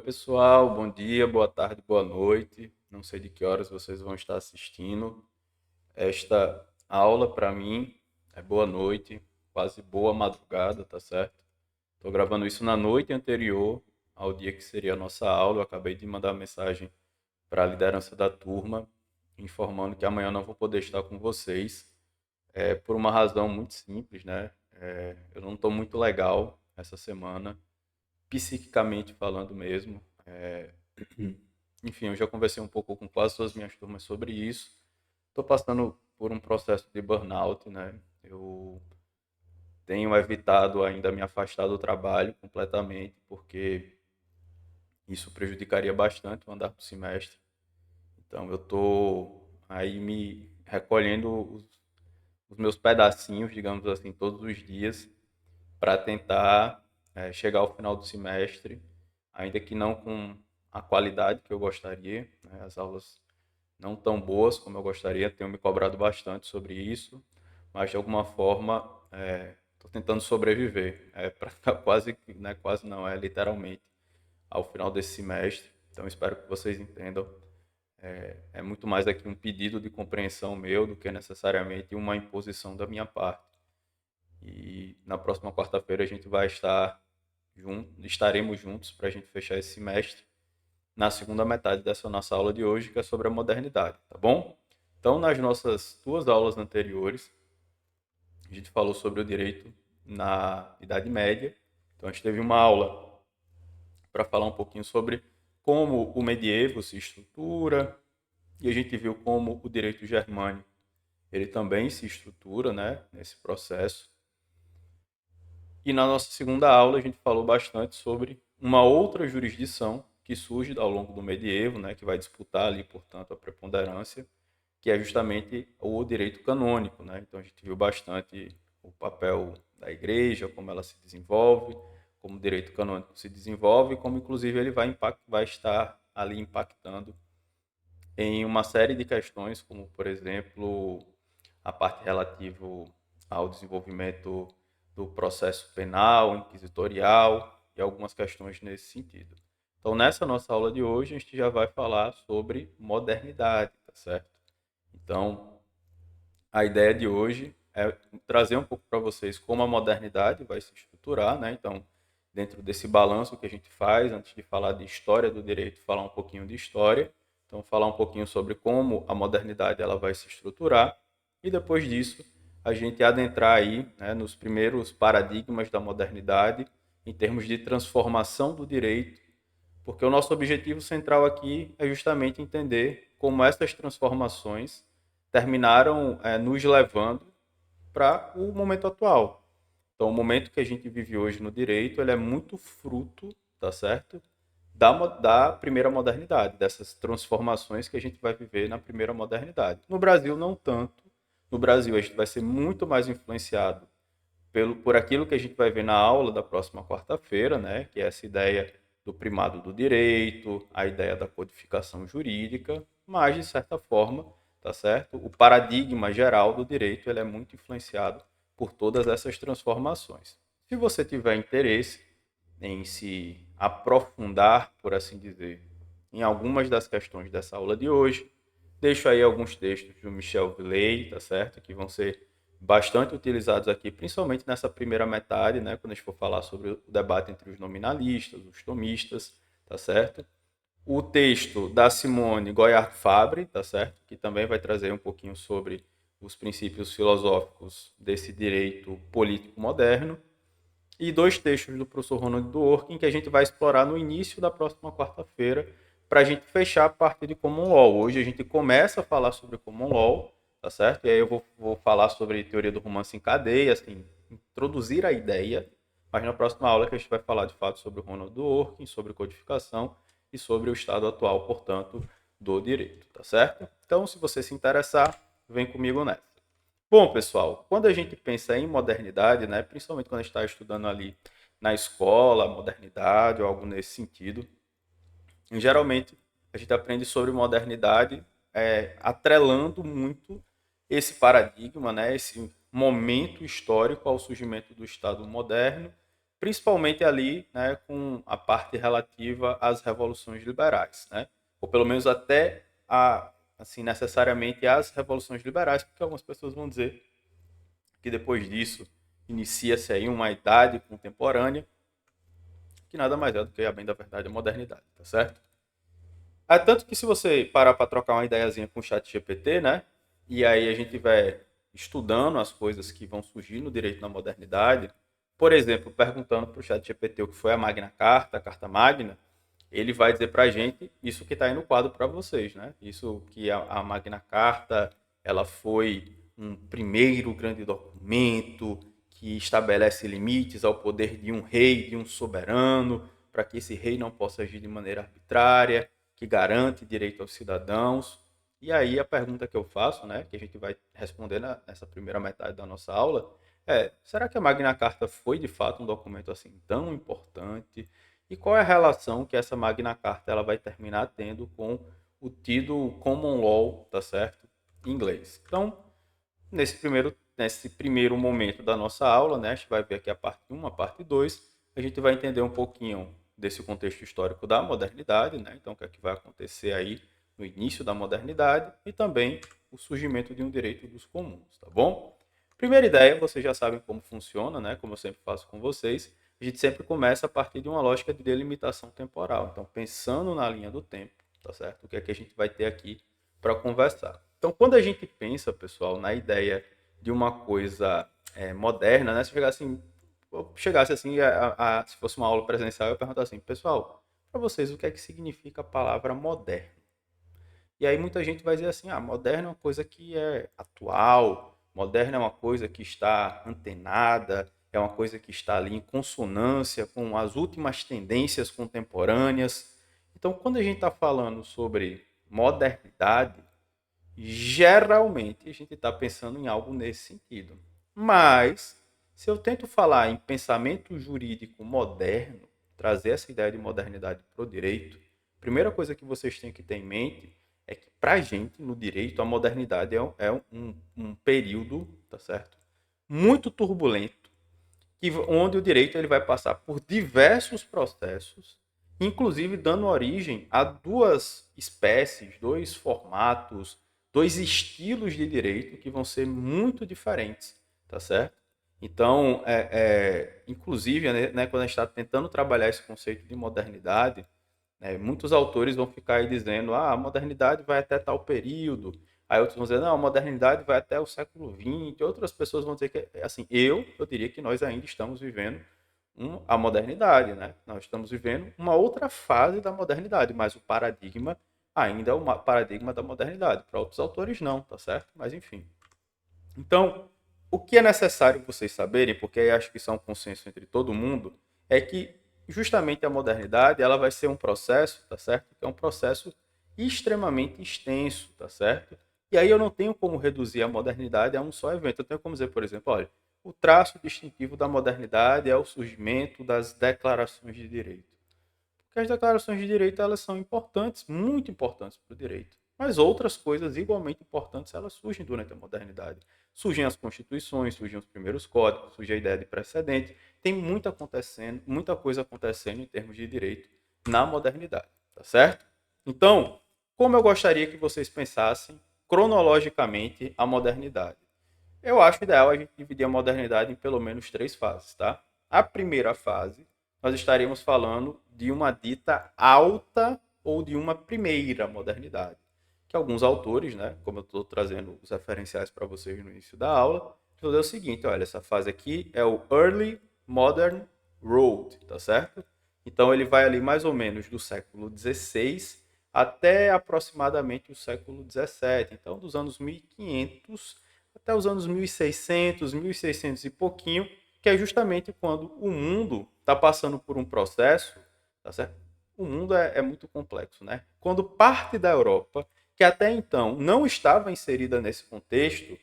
pessoal, bom dia, boa tarde, boa noite. Não sei de que horas vocês vão estar assistindo. Esta aula para mim é boa noite, quase boa madrugada, tá certo? Estou gravando isso na noite anterior ao dia que seria a nossa aula. Eu acabei de mandar mensagem para a liderança da turma, informando que amanhã eu não vou poder estar com vocês, por uma razão muito simples, né? Eu não estou muito legal essa semana, psiquicamente falando mesmo. Enfim, eu já conversei um pouco com quase todas as minhas turmas sobre isso. Estou passando por um processo de burnout, né? Eu tenho evitado ainda me afastar do trabalho completamente, porque isso prejudicaria bastante o andar do semestre. Então, eu estou aí me recolhendo os meus pedacinhos, digamos assim, todos os dias, para tentar chegar ao final do semestre, ainda que não com a qualidade que eu gostaria, né? As aulas não tão boas como eu gostaria, tenho me cobrado bastante sobre isso, mas de alguma forma estou tentando sobreviver, para ficar quase, né, quase não, é literalmente, ao final desse semestre. Então espero que vocês entendam. É muito mais aqui um pedido de compreensão meu do que necessariamente uma imposição da minha parte. E na próxima quarta-feira a gente vai estar estaremos juntos para a gente fechar esse semestre na segunda metade dessa nossa aula de hoje, que é sobre a modernidade, tá bom? Então, nas nossas duas aulas anteriores, a gente falou sobre o direito na Idade Média. Então, a gente teve uma aula para falar um pouquinho sobre como o medievo se estrutura, e a gente viu como o direito germânico ele também se estrutura, né, nesse processo. E na nossa segunda aula a gente falou bastante sobre uma outra jurisdição que surge ao longo do medievo, né, que vai disputar ali, portanto, a preponderância, que é justamente o direito canônico, né? Então a gente viu bastante o papel da igreja, como ela se desenvolve, como o direito canônico se desenvolve, como inclusive ele vai estar ali impactando em uma série de questões, como por exemplo a parte relativa ao desenvolvimento do processo penal, inquisitorial e algumas questões nesse sentido. Então, nessa nossa aula de hoje, a gente já vai falar sobre modernidade, tá certo? Então, a ideia de hoje é trazer um pouco para vocês como a modernidade vai se estruturar, né? Então, dentro desse balanço que a gente faz, antes de falar de história do direito, falar um pouquinho de história. Então, falar um pouquinho sobre como a modernidade ela vai se estruturar e depois disso a gente adentrar aí, né, nos primeiros paradigmas da modernidade em termos de transformação do direito, porque o nosso objetivo central aqui é justamente entender como essas transformações terminaram nos levando para o momento atual. Então, o momento que a gente vive hoje no direito, ele é muito fruto, tá certo? Da primeira modernidade, dessas transformações que a gente vai viver na primeira modernidade. No Brasil, não tanto. No Brasil, a gente vai ser muito mais influenciado por aquilo que a gente vai ver na aula da próxima quarta-feira, né? Que é essa ideia do primado do direito, a ideia da codificação jurídica, mas, de certa forma, tá certo? O paradigma geral do direito ele é muito influenciado por todas essas transformações. Se você tiver interesse em se aprofundar, por assim dizer, em algumas das questões dessa aula de hoje, deixo aí alguns textos do Michel Villey, tá certo? Que vão ser bastante utilizados aqui, principalmente nessa primeira metade, né? Quando a gente for falar sobre o debate entre os nominalistas, os tomistas, tá certo? O texto da Simone Goyard Fabre, tá certo? Que também vai trazer um pouquinho sobre os princípios filosóficos desse direito político moderno. E dois textos do professor Ronald Dworkin que a gente vai explorar no início da próxima quarta-feira para a gente fechar a parte de Common Law. Hoje a gente começa a falar sobre Common Law, tá certo? E aí eu vou falar sobre teoria do romance em cadeia, assim, introduzir a ideia, mas na próxima aula que a gente vai falar de fato sobre o Ronald Dworkin, sobre codificação e sobre o estado atual, portanto, do direito, tá certo? Então, se você se interessar, vem comigo nessa. Bom, pessoal, quando a gente pensa em modernidade, né, principalmente quando a gente está estudando ali na escola, modernidade ou algo nesse sentido, geralmente a gente aprende sobre modernidade atrelando muito esse paradigma, né, esse momento histórico ao surgimento do Estado moderno principalmente ali, né, com a parte relativa às revoluções liberais, né? Ou pelo menos até assim, necessariamente às revoluções liberais, porque algumas pessoas vão dizer que depois disso inicia-se aí uma idade contemporânea, que nada mais é do que, a bem da verdade, a modernidade, tá certo? Tanto que se você parar para trocar uma ideiazinha com o chat GPT, né? E aí a gente vai estudando as coisas que vão surgir no direito na modernidade, por exemplo, perguntando para o chat GPT o que foi a Magna Carta, a Carta Magna, ele vai dizer para a gente isso que está aí no quadro para vocês, né? Isso que a Magna Carta, ela foi um primeiro grande documento que estabelece limites ao poder de um rei, de um soberano, para que esse rei não possa agir de maneira arbitrária, que garante direito aos cidadãos. E aí a pergunta que eu faço, né, que a gente vai responder nessa primeira metade da nossa aula, será que a Magna Carta foi de fato um documento assim tão importante? E qual é a relação que essa Magna Carta ela vai terminar tendo com o tido Common Law, tá certo? Em inglês. Então, nesse primeiro momento da nossa aula, né, a gente vai ver aqui a parte 1, a parte 2, a gente vai entender um pouquinho desse contexto histórico da modernidade, né? Então, o que é que vai acontecer aí no início da modernidade e também o surgimento de um direito dos comuns, tá bom? Primeira ideia, vocês já sabem como funciona, né? Como eu sempre faço com vocês, a gente sempre começa a partir de uma lógica de delimitação temporal. Então, pensando na linha do tempo, tá certo? O que é que a gente vai ter aqui para conversar. Então, quando a gente pensa, pessoal, na ideia de uma coisa moderna, né? Se chegasse assim, se fosse uma aula presencial, eu perguntasse assim, pessoal, para vocês, o que é que significa a palavra moderno? E aí muita gente vai dizer assim, moderno é uma coisa que é atual, moderno é uma coisa que está antenada, é uma coisa que está ali em consonância com as últimas tendências contemporâneas. Então, quando a gente está falando sobre modernidade, geralmente a gente está pensando em algo nesse sentido. Mas, se eu tento falar em pensamento jurídico moderno, trazer essa ideia de modernidade para o direito, a primeira coisa que vocês têm que ter em mente é que, para a gente, no direito, a modernidade é um período, tá certo? Muito turbulento, onde o direito ele vai passar por diversos processos, inclusive dando origem a duas espécies, dois formatos, dois estilos de direito que vão ser muito diferentes, tá certo? Então, inclusive, né, quando a gente está tentando trabalhar esse conceito de modernidade, muitos autores vão ficar aí dizendo, a modernidade vai até tal período, aí outros vão dizer, não, a modernidade vai até o século XX, outras pessoas vão dizer que, assim, eu diria que nós ainda estamos vivendo a modernidade, né? Nós estamos vivendo uma outra fase da modernidade, mas o paradigma ainda é o paradigma da modernidade. Para outros autores, não, tá certo? Mas, enfim. Então, o que é necessário vocês saberem, porque eu acho que isso é um consenso entre todo mundo, é que justamente a modernidade ela vai ser um processo, tá certo? Que é um processo extremamente extenso, tá certo? E aí eu não tenho como reduzir a modernidade a um só evento. Eu tenho como dizer, por exemplo, olha, o traço distintivo da modernidade é o surgimento das declarações de direito. Porque as declarações de direito elas são importantes, muito importantes para o direito. Mas outras coisas igualmente importantes elas surgem durante a modernidade. Surgem as constituições, surgem os primeiros códigos, surge a ideia de precedente. Tem muita coisa acontecendo em termos de direito na modernidade, tá certo? Então, como eu gostaria que vocês pensassem cronologicamente a modernidade? Eu acho ideal a gente dividir a modernidade em pelo menos três fases, tá? A primeira fase, nós estaremos falando de uma dita alta ou de uma primeira modernidade, que alguns autores, né, como eu estou trazendo os referenciais para vocês no início da aula, vão dizer o seguinte, olha, essa fase aqui é o Early Modern Road, tá certo? Então ele vai ali mais ou menos do século XVI até aproximadamente o século XVII, então dos anos 1500 até os anos 1600, 1600 e pouquinho, que é justamente quando o mundo está passando por um processo, tá certo? O mundo é muito complexo, né? Quando parte da Europa, que até então não estava inserida nesse contexto,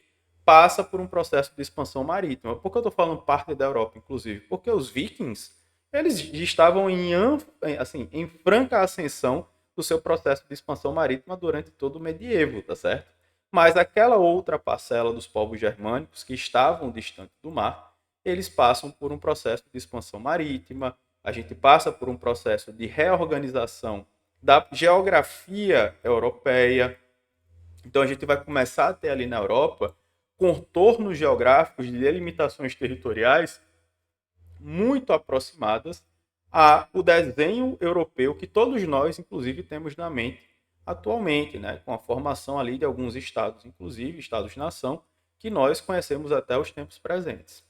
passa por um processo de expansão marítima. Por que eu estou falando parte da Europa, inclusive? Porque os vikings, eles estavam em franca ascensão do seu processo de expansão marítima durante todo o medievo, tá certo? Mas aquela outra parcela dos povos germânicos que estavam distante do mar, eles passam por um processo de expansão marítima, a gente passa por um processo de reorganização da geografia europeia. Então a gente vai começar a ter ali na Europa contornos geográficos de delimitações territoriais muito aproximadas ao desenho europeu que todos nós, inclusive, temos na mente atualmente, né? Com a formação ali de alguns estados, inclusive estados-nação, que nós conhecemos até os tempos presentes.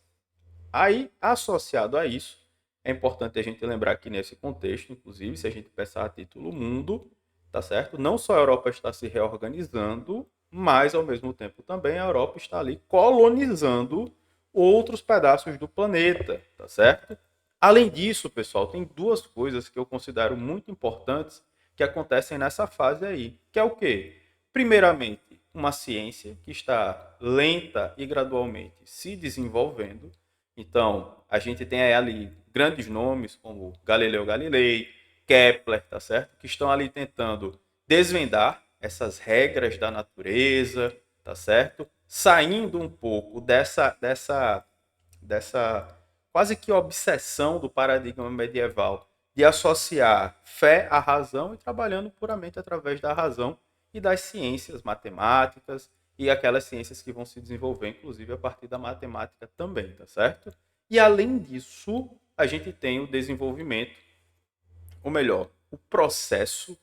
Aí, associado a isso, é importante a gente lembrar que nesse contexto, inclusive, se a gente pensar a título mundo, tá certo? Não só a Europa está se reorganizando, mas ao mesmo tempo também a Europa está ali colonizando outros pedaços do planeta, tá certo? Além disso, pessoal, tem duas coisas que eu considero muito importantes que acontecem nessa fase aí, que é o quê? Primeiramente, uma ciência que está lenta e gradualmente se desenvolvendo. Então, a gente tem ali grandes nomes como Galileu Galilei, Kepler, tá certo? Que estão ali tentando desvendar essas regras da natureza, tá certo? Saindo um pouco dessa quase que obsessão do paradigma medieval de associar fé à razão e trabalhando puramente através da razão e das ciências matemáticas e aquelas ciências que vão se desenvolver, inclusive, a partir da matemática também, tá certo? E, além disso, a gente tem o desenvolvimento, ou melhor, o processo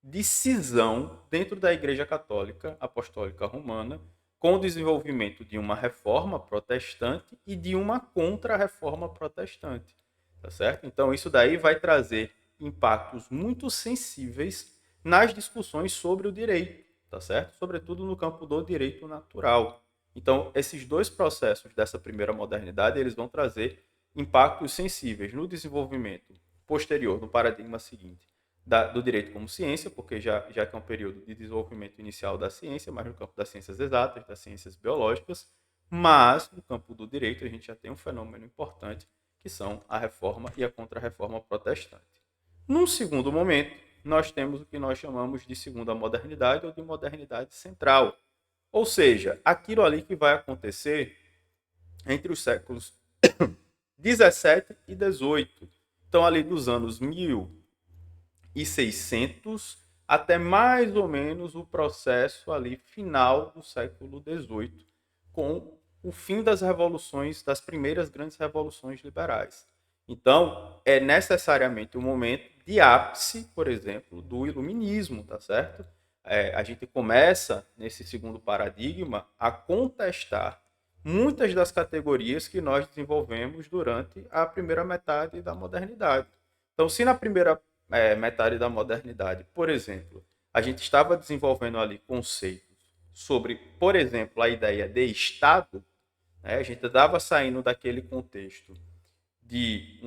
de cisão dentro da Igreja Católica Apostólica Romana, com o desenvolvimento de uma reforma protestante e de uma contra-reforma protestante, tá certo? Então, isso daí vai trazer impactos muito sensíveis nas discussões sobre o direito, tá certo? Sobretudo no campo do direito natural. Então, esses dois processos dessa primeira modernidade, eles vão trazer impactos sensíveis no desenvolvimento posterior, no paradigma seguinte, do direito como ciência, porque já que é um período de desenvolvimento inicial da ciência, mas no campo das ciências exatas, das ciências biológicas, mas no campo do direito a gente já tem um fenômeno importante, que são a reforma e a contra-reforma protestante. Num segundo momento, nós temos o que nós chamamos de segunda modernidade ou de modernidade central. Ou seja, aquilo ali que vai acontecer entre os séculos 17 e 18. Então, ali dos anos 1600 até mais ou menos o processo ali final do século 18, com o fim das revoluções, das primeiras grandes revoluções liberais. Então, é necessariamente um momento de ápice, por exemplo, do iluminismo, tá certo? A gente começa, nesse segundo paradigma, a contestar muitas das categorias que nós desenvolvemos durante a primeira metade da modernidade. Então, se na primeira metade da modernidade, por exemplo, a gente estava desenvolvendo ali conceitos sobre, por exemplo, a ideia de Estado, né? A gente estava saindo daquele contexto de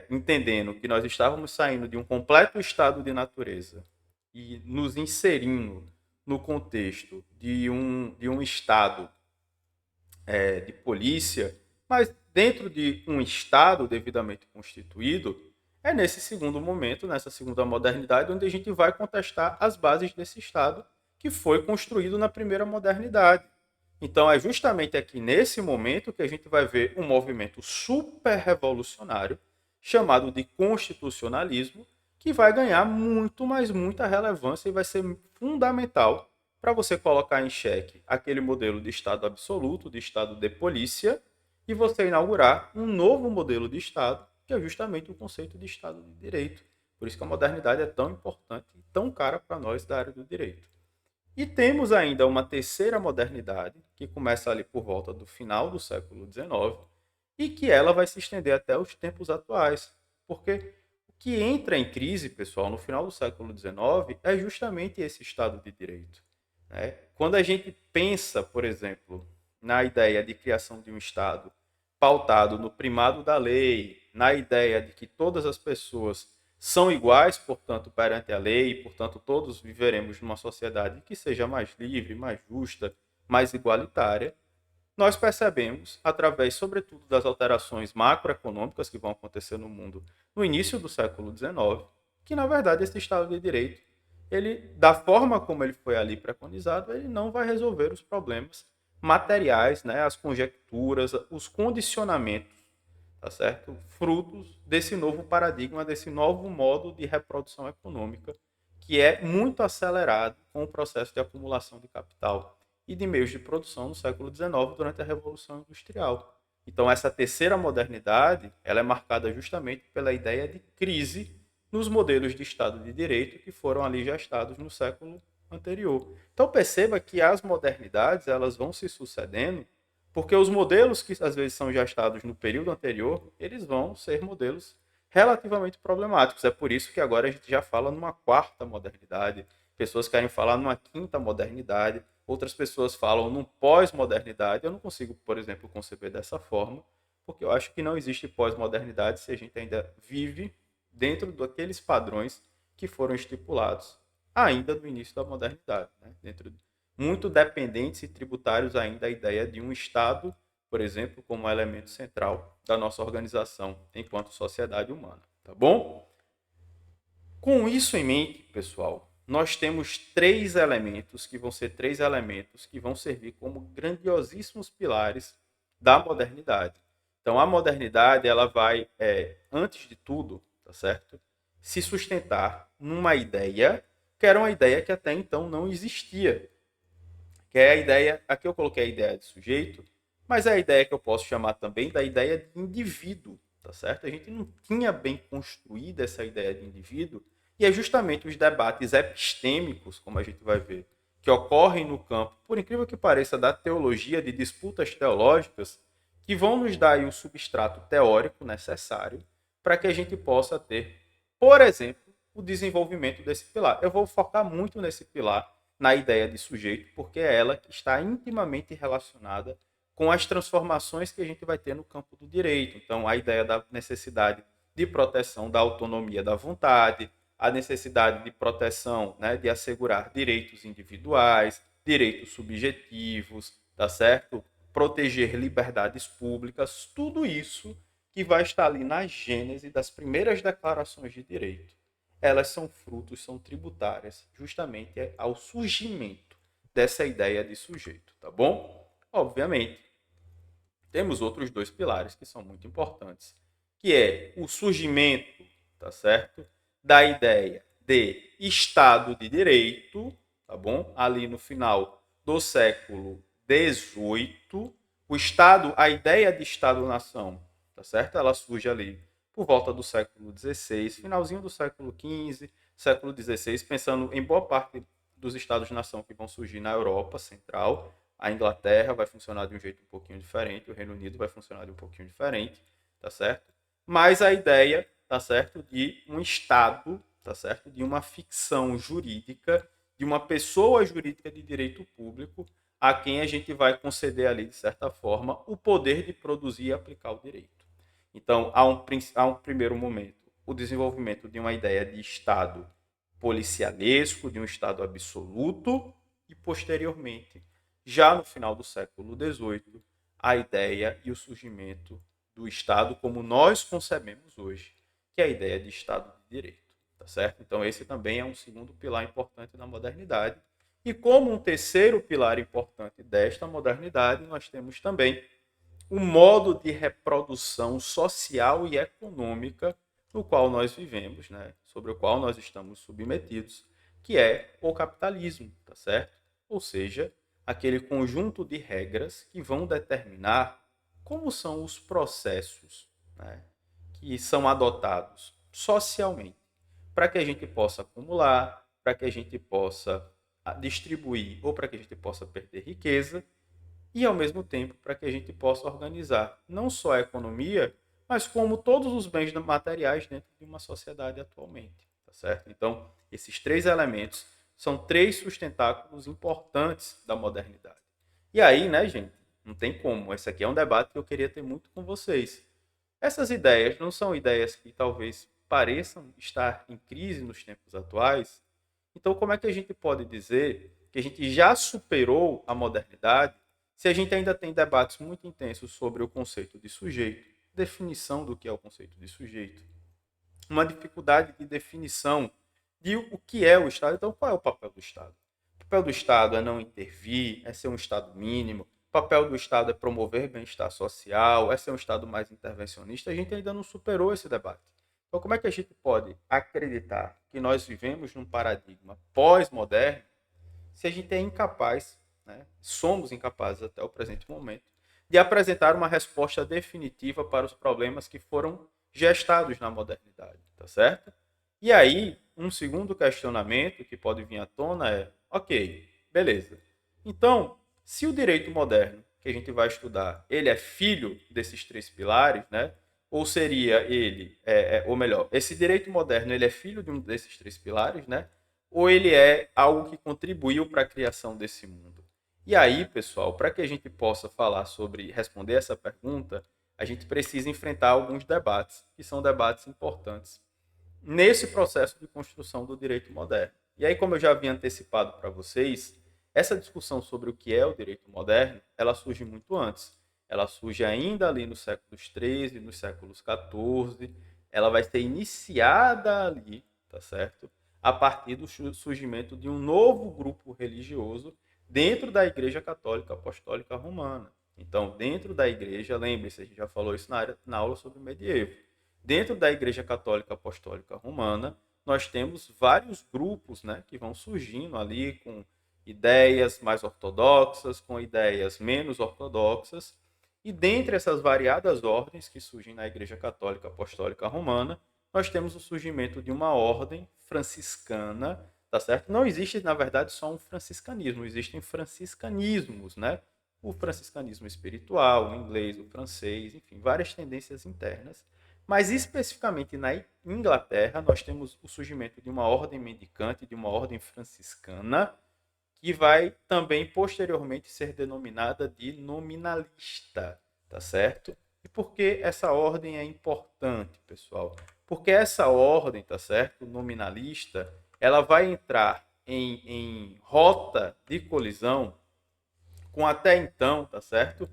entendendo que nós estávamos saindo de um completo estado de natureza e nos inserindo no contexto de um estado de polícia, mas dentro de um estado devidamente constituído, é nesse segundo momento, nessa segunda modernidade, onde a gente vai contestar as bases desse estado que foi construído na primeira modernidade. Então, é justamente aqui nesse momento que a gente vai ver um movimento super revolucionário chamado de constitucionalismo, que vai ganhar muito, mas muita relevância e vai ser fundamental para você colocar em xeque aquele modelo de Estado absoluto, de Estado de polícia, e você inaugurar um novo modelo de Estado, que é justamente o conceito de Estado de Direito. Por isso que a modernidade é tão importante e tão cara para nós da área do direito. E temos ainda uma terceira modernidade, que começa ali por volta do final do século XIX, e que ela vai se estender até os tempos atuais. Porque o que entra em crise, pessoal, no final do século XIX é justamente esse Estado de Direito. Né? Quando a gente pensa, por exemplo, na ideia de criação de um Estado pautado no primado da lei, na ideia de que todas as pessoas são iguais, portanto, perante a lei, e, portanto, todos viveremos numa sociedade que seja mais livre, mais justa, mais igualitária, nós percebemos, através, sobretudo, das alterações macroeconômicas que vão acontecer no mundo no início do século XIX, que, na verdade, esse Estado de Direito, ele, da forma como ele foi ali preconizado, ele não vai resolver os problemas materiais, né, as conjecturas, os condicionamentos, tá certo? Frutos desse novo paradigma, desse novo modo de reprodução econômica, que é muito acelerado com o processo de acumulação de capital e de meios de produção no século XIX, durante a Revolução Industrial. Então, essa terceira modernidade, ela é marcada justamente pela ideia de crise nos modelos de Estado de Direito que foram ali gestados no século anterior. Então, perceba que as modernidades, elas vão se sucedendo porque os modelos que às vezes são gestados no período anterior, eles vão ser modelos relativamente problemáticos. É por isso que agora a gente já fala numa quarta modernidade, pessoas querem falar numa quinta modernidade, outras pessoas falam num pós-modernidade. Eu não consigo, por exemplo, conceber dessa forma, porque eu acho que não existe pós-modernidade se a gente ainda vive dentro daqueles padrões que foram estipulados ainda no início da modernidade, né? Dentro muito dependentes e tributários ainda à ideia de um Estado, por exemplo, como elemento central da nossa organização enquanto sociedade humana, tá bom? Com isso em mente, pessoal, nós temos três elementos que vão ser três elementos que vão servir como grandiosíssimos pilares da modernidade. Então, a modernidade, ela vai, antes de tudo, tá certo? Se sustentar numa ideia que era uma ideia que até então não existia, que é a ideia, aqui eu coloquei a ideia de sujeito, mas é a ideia que eu posso chamar também da ideia de indivíduo, tá certo? A gente não tinha bem construída essa ideia de indivíduo, e é justamente os debates epistêmicos, como a gente vai ver, que ocorrem no campo, por incrível que pareça, da teologia, de disputas teológicas, que vão nos dar aí o substrato teórico necessário para que a gente possa ter, por exemplo, o desenvolvimento desse pilar. Eu vou focar muito nesse pilar, na ideia de sujeito, porque é ela que está intimamente relacionada com as transformações que a gente vai ter no campo do direito. Então, a ideia da necessidade de proteção da autonomia da vontade, a necessidade de proteção, né, de assegurar direitos individuais, direitos subjetivos, tá certo? Proteger liberdades públicas, tudo isso que vai estar ali na gênese das primeiras declarações de direito. Elas são frutos, são tributárias justamente ao surgimento dessa ideia de sujeito, tá bom? Obviamente, temos outros dois pilares que são muito importantes, que é o surgimento, tá certo? Da ideia de Estado de Direito, tá bom? Ali no final do século XVIII, o Estado, a ideia de Estado-nação, tá certo? Ela surge ali por volta do século XVI, finalzinho do século XV, século XVI, pensando em boa parte dos Estados-nação que vão surgir na Europa Central. A Inglaterra vai funcionar de um jeito um pouquinho diferente, o Reino Unido vai funcionar de um pouquinho diferente, tá certo? Mas a ideia, tá certo, de um Estado, tá certo, de uma ficção jurídica, de uma pessoa jurídica de direito público, a quem a gente vai conceder ali, de certa forma, o poder de produzir e aplicar o direito. Então, há um primeiro momento, o desenvolvimento de uma ideia de Estado policialesco, de um Estado absoluto, e, posteriormente, já no final do século XVIII, a ideia e o surgimento do Estado como nós concebemos hoje, que é a ideia de Estado de Direito. Tá certo? Então, esse também é um segundo pilar importante da modernidade. E como um terceiro pilar importante desta modernidade, nós temos também o modo de reprodução social e econômica no qual nós vivemos, né? Sobre o qual nós estamos submetidos, que é o capitalismo, tá certo? Ou seja, aquele conjunto de regras que vão determinar como são os processos, né, que são adotados socialmente para que a gente possa acumular, para que a gente possa distribuir ou para que a gente possa perder riqueza e, ao mesmo tempo, para que a gente possa organizar não só a economia, mas como todos os bens materiais dentro de uma sociedade atualmente, tá certo? Então, esses três elementos são três sustentáculos importantes da modernidade. E aí, né, gente, não tem como. Esse aqui é um debate que eu queria ter muito com vocês. Essas ideias não são ideias que talvez pareçam estar em crise nos tempos atuais. Então, como é que a gente pode dizer que a gente já superou a modernidade se a gente ainda tem debates muito intensos sobre o conceito de sujeito, definição do que é o conceito de sujeito, uma dificuldade de definição de o que é o Estado? Então, qual é o papel do Estado? O papel do Estado é não intervir, é ser um Estado mínimo. O papel do Estado é promover bem-estar social, é ser um Estado mais intervencionista, a gente ainda não superou esse debate. Então, como é que a gente pode acreditar que nós vivemos num paradigma pós-moderno se a gente é incapaz, né, somos incapazes até o presente momento, de apresentar uma resposta definitiva para os problemas que foram gestados na modernidade, tá certo? E aí, um segundo questionamento que pode vir à tona é, ok, beleza. Então, se o direito moderno que a gente vai estudar, ele é filho desses três pilares, né? Ou seria ele, ou melhor, esse direito moderno ele é filho de um desses três pilares, né? Ou ele é algo que contribuiu para a criação desse mundo? E aí, pessoal, para que a gente possa falar sobre responder essa pergunta, a gente precisa enfrentar alguns debates, que são debates importantes nesse processo de construção do direito moderno. E aí, como eu já havia antecipado para vocês, essa discussão sobre o que é o direito moderno, ela surge muito antes. Ela surge ainda ali nos séculos XIII, nos séculos XIV. Ela vai ser iniciada ali, tá certo? A partir do surgimento de um novo grupo religioso dentro da Igreja Católica Apostólica Romana. Então, dentro da igreja, lembre-se, a gente já falou isso na aula sobre o medievo. Dentro da Igreja Católica Apostólica Romana, nós temos vários grupos, né, que vão surgindo ali com ideias mais ortodoxas, com ideias menos ortodoxas. E dentre essas variadas ordens que surgem na Igreja Católica Apostólica Romana, nós temos o surgimento de uma ordem franciscana, tá certo? Não existe, na verdade, só um franciscanismo, existem franciscanismos, né? O franciscanismo espiritual, o inglês, o francês, enfim, várias tendências internas. Mas especificamente na Inglaterra, nós temos o surgimento de uma ordem mendicante, de uma ordem franciscana, que vai também posteriormente ser denominada de nominalista, tá certo? E por que essa ordem é importante, pessoal? Porque essa ordem, tá certo, nominalista, ela vai entrar em rota de colisão com até então, tá certo,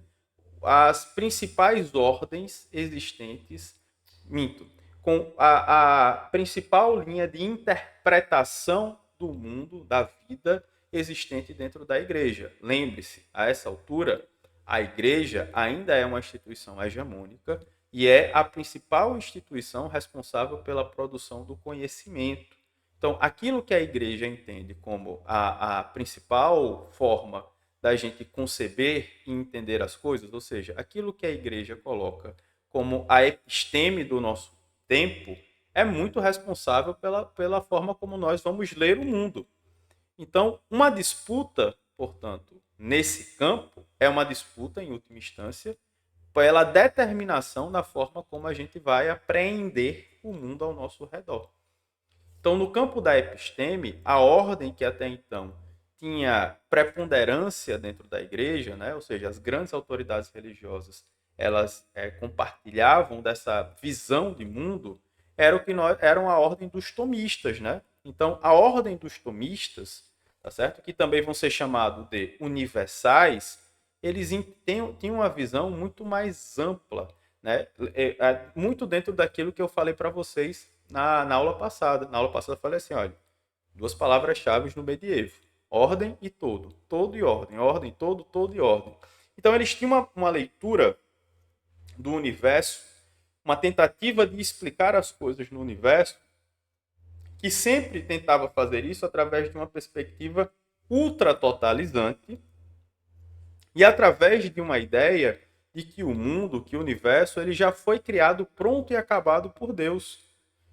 as principais ordens existentes, minto, com a principal linha de interpretação do mundo, da vida existente dentro da igreja. Lembre-se, a essa altura, a igreja ainda é uma instituição hegemônica e é a principal instituição responsável pela produção do conhecimento. Então, aquilo que a igreja entende como a principal forma da gente conceber e entender as coisas, ou seja, aquilo que a igreja coloca como a episteme do nosso tempo, é muito responsável pela forma como nós vamos ler o mundo. Então, uma disputa, portanto, nesse campo, é uma disputa, em última instância, pela determinação da forma como a gente vai apreender o mundo ao nosso redor. Então, no campo da episteme, a ordem que até então tinha preponderância dentro da igreja, né? Ou seja, as grandes autoridades religiosas, elas compartilhavam dessa visão de mundo, eram a ordem dos tomistas, né? Então, a ordem dos tomistas, tá certo? Que também vão ser chamados de universais, eles tinham uma visão muito mais ampla, né? Muito dentro daquilo que eu falei para vocês na aula passada. Na aula passada eu falei assim, olha, duas palavras-chave no medievo: ordem e todo. Todo e ordem. Ordem, todo, todo e ordem. Então eles tinham uma leitura do universo, uma tentativa de explicar as coisas no universo, que sempre tentava fazer isso através de uma perspectiva ultra totalizante e através de uma ideia de que o mundo, que o universo, ele já foi criado pronto e acabado por Deus.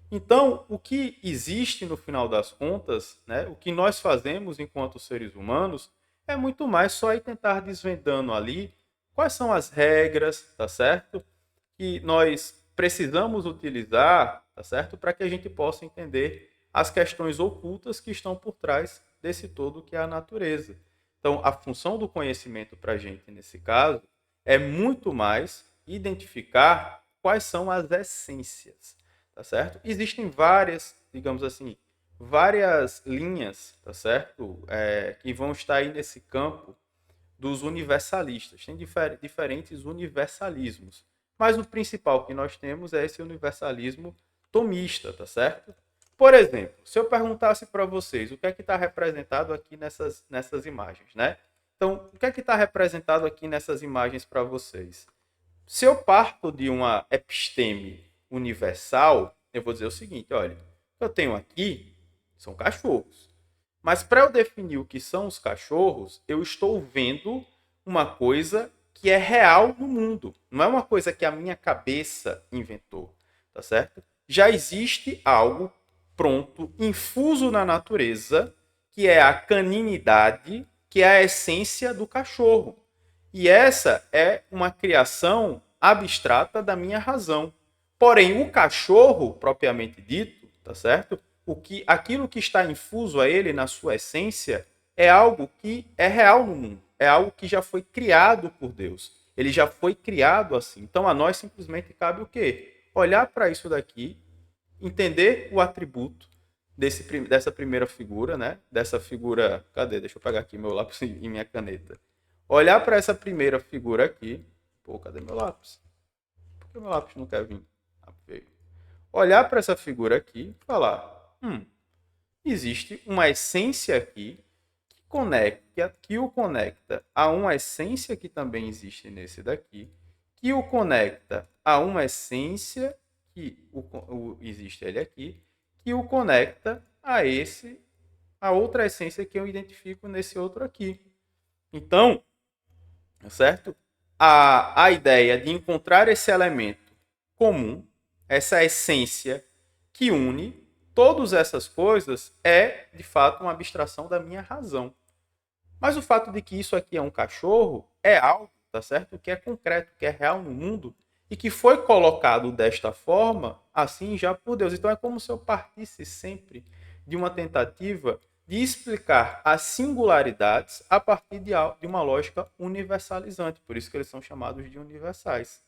Então, o que existe no final das contas, né, o que nós fazemos enquanto seres humanos, é muito mais só ir tentar desvendando ali quais são as regras, tá certo? Que nós precisamos utilizar, tá certo? Para que a gente possa entender as questões ocultas que estão por trás desse todo que é a natureza. Então, a função do conhecimento para a gente, nesse caso, é muito mais identificar quais são as essências, tá certo? Existem várias, digamos assim, várias linhas, tá certo? Que vão estar aí nesse campo dos universalistas. Tem diferentes universalismos, mas o principal que nós temos é esse universalismo tomista, tá certo? Por exemplo, se eu perguntasse para vocês o que é que está representado aqui nessas imagens, né? Então, o que é que está representado aqui nessas imagens para vocês? Se eu parto de uma episteme universal, eu vou dizer o seguinte, olha, o que eu tenho aqui são cachorros. Mas para eu definir o que são os cachorros, eu estou vendo uma coisa que é real no mundo. Não é uma coisa que a minha cabeça inventou, tá certo? Já existe algo pronto, infuso na natureza, que é a caninidade, que é a essência do cachorro. E essa é uma criação abstrata da minha razão. Porém, o cachorro, propriamente dito, tá certo? Aquilo que está infuso a ele na sua essência é algo que é real no mundo, é algo que já foi criado por Deus. Ele já foi criado assim. Então a nós simplesmente cabe o quê? Olhar para isso daqui, entender o atributo dessa primeira figura, né? Dessa figura, cadê? Deixa eu pegar aqui meu lápis e minha caneta. Olhar para essa primeira figura aqui. Pô, cadê meu lápis? Por que meu lápis não quer vir? Ah, veio. Olhar para essa figura aqui e falar: existe uma essência aqui que o conecta a uma essência que também existe nesse daqui, que o conecta a uma essência que existe ele aqui, que o conecta a outra essência que eu identifico nesse outro aqui. Então, certo? A ideia de encontrar esse elemento comum, essa essência que une todas essas coisas é, de fato, uma abstração da minha razão. Mas o fato de que isso aqui é um cachorro é algo, tá certo? Que é concreto, que é real no mundo e que foi colocado desta forma, assim já por Deus. Então é como se eu partisse sempre de uma tentativa de explicar as singularidades a partir de uma lógica universalizante. Por isso que eles são chamados de universais.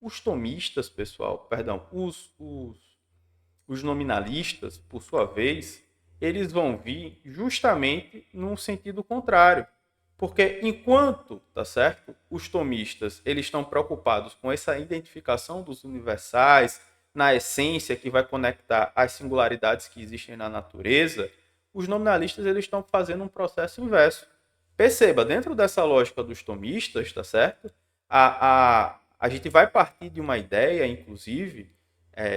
Os tomistas, pessoal, perdão, os nominalistas, por sua vez, eles vão vir justamente num sentido contrário. Porque enquanto, tá certo, os tomistas eles estão preocupados com essa identificação dos universais, na essência que vai conectar as singularidades que existem na natureza, os nominalistas eles estão fazendo um processo inverso. Perceba, dentro dessa lógica dos tomistas, tá certo? A gente vai partir de uma ideia, inclusive,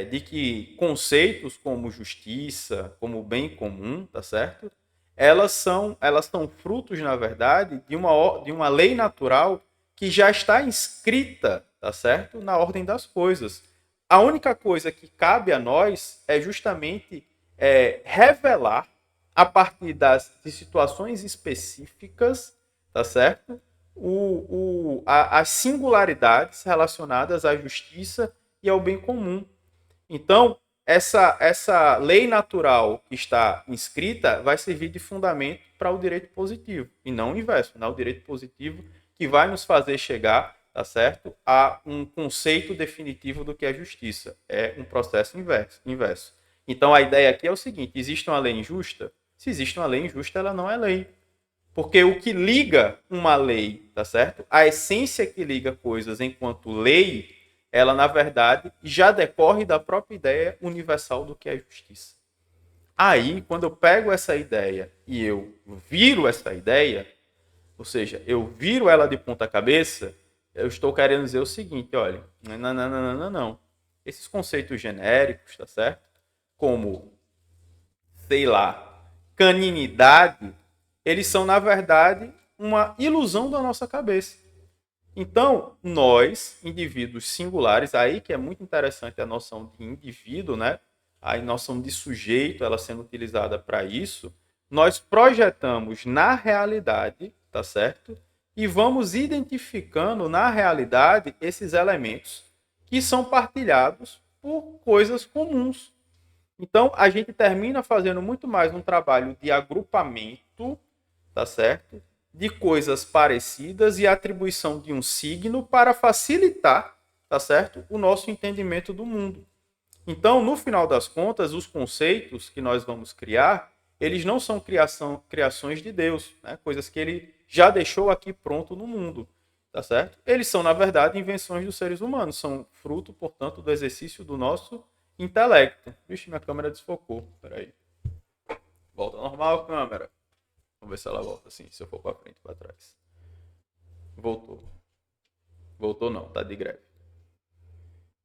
de que conceitos como justiça, como bem comum, tá certo? Elas são frutos, na verdade, de uma lei natural que já está inscrita, tá certo? Na ordem das coisas. A única coisa que cabe a nós é justamente revelar, a partir de situações específicas, tá certo? As singularidades relacionadas à justiça e ao bem comum. Então, essa lei natural que está inscrita vai servir de fundamento para o direito positivo, e não o inverso, não o direito positivo que vai nos fazer chegar, tá certo, a um conceito definitivo do que é justiça. É um processo inverso. Então, a ideia aqui é o seguinte: existe uma lei injusta? Se existe uma lei injusta, ela não é lei. Porque o que liga uma lei, tá certo? A essência que liga coisas enquanto lei, ela, na verdade, já decorre da própria ideia universal do que é justiça. Aí, quando eu pego essa ideia e eu viro essa ideia, ou seja, eu viro ela de ponta cabeça, eu estou querendo dizer o seguinte, olha, não. Esses conceitos genéricos, tá certo? Como, sei lá, caninidade, eles são, na verdade, uma ilusão da nossa cabeça. Então, nós, indivíduos singulares, aí que é muito interessante a noção de indivíduo, né? A noção de sujeito, ela sendo utilizada para isso, nós projetamos na realidade, tá certo? E vamos identificando na realidade esses elementos que são partilhados por coisas comuns. Então, a gente termina fazendo muito mais um trabalho de agrupamento, tá certo? De coisas parecidas e atribuição de um signo para facilitar, tá certo? O nosso entendimento do mundo. Então, no final das contas, os conceitos que nós vamos criar, eles não são criações de Deus, né? Coisas que ele já deixou aqui pronto no mundo, tá certo? Eles são, na verdade, invenções dos seres humanos, são fruto, portanto, do exercício do nosso intelecto. Vixe, minha câmera desfocou. Peraí. Volta normal, câmera. Vamos ver se ela volta assim, se eu for para frente e para trás. Voltou. Voltou não, tá de greve.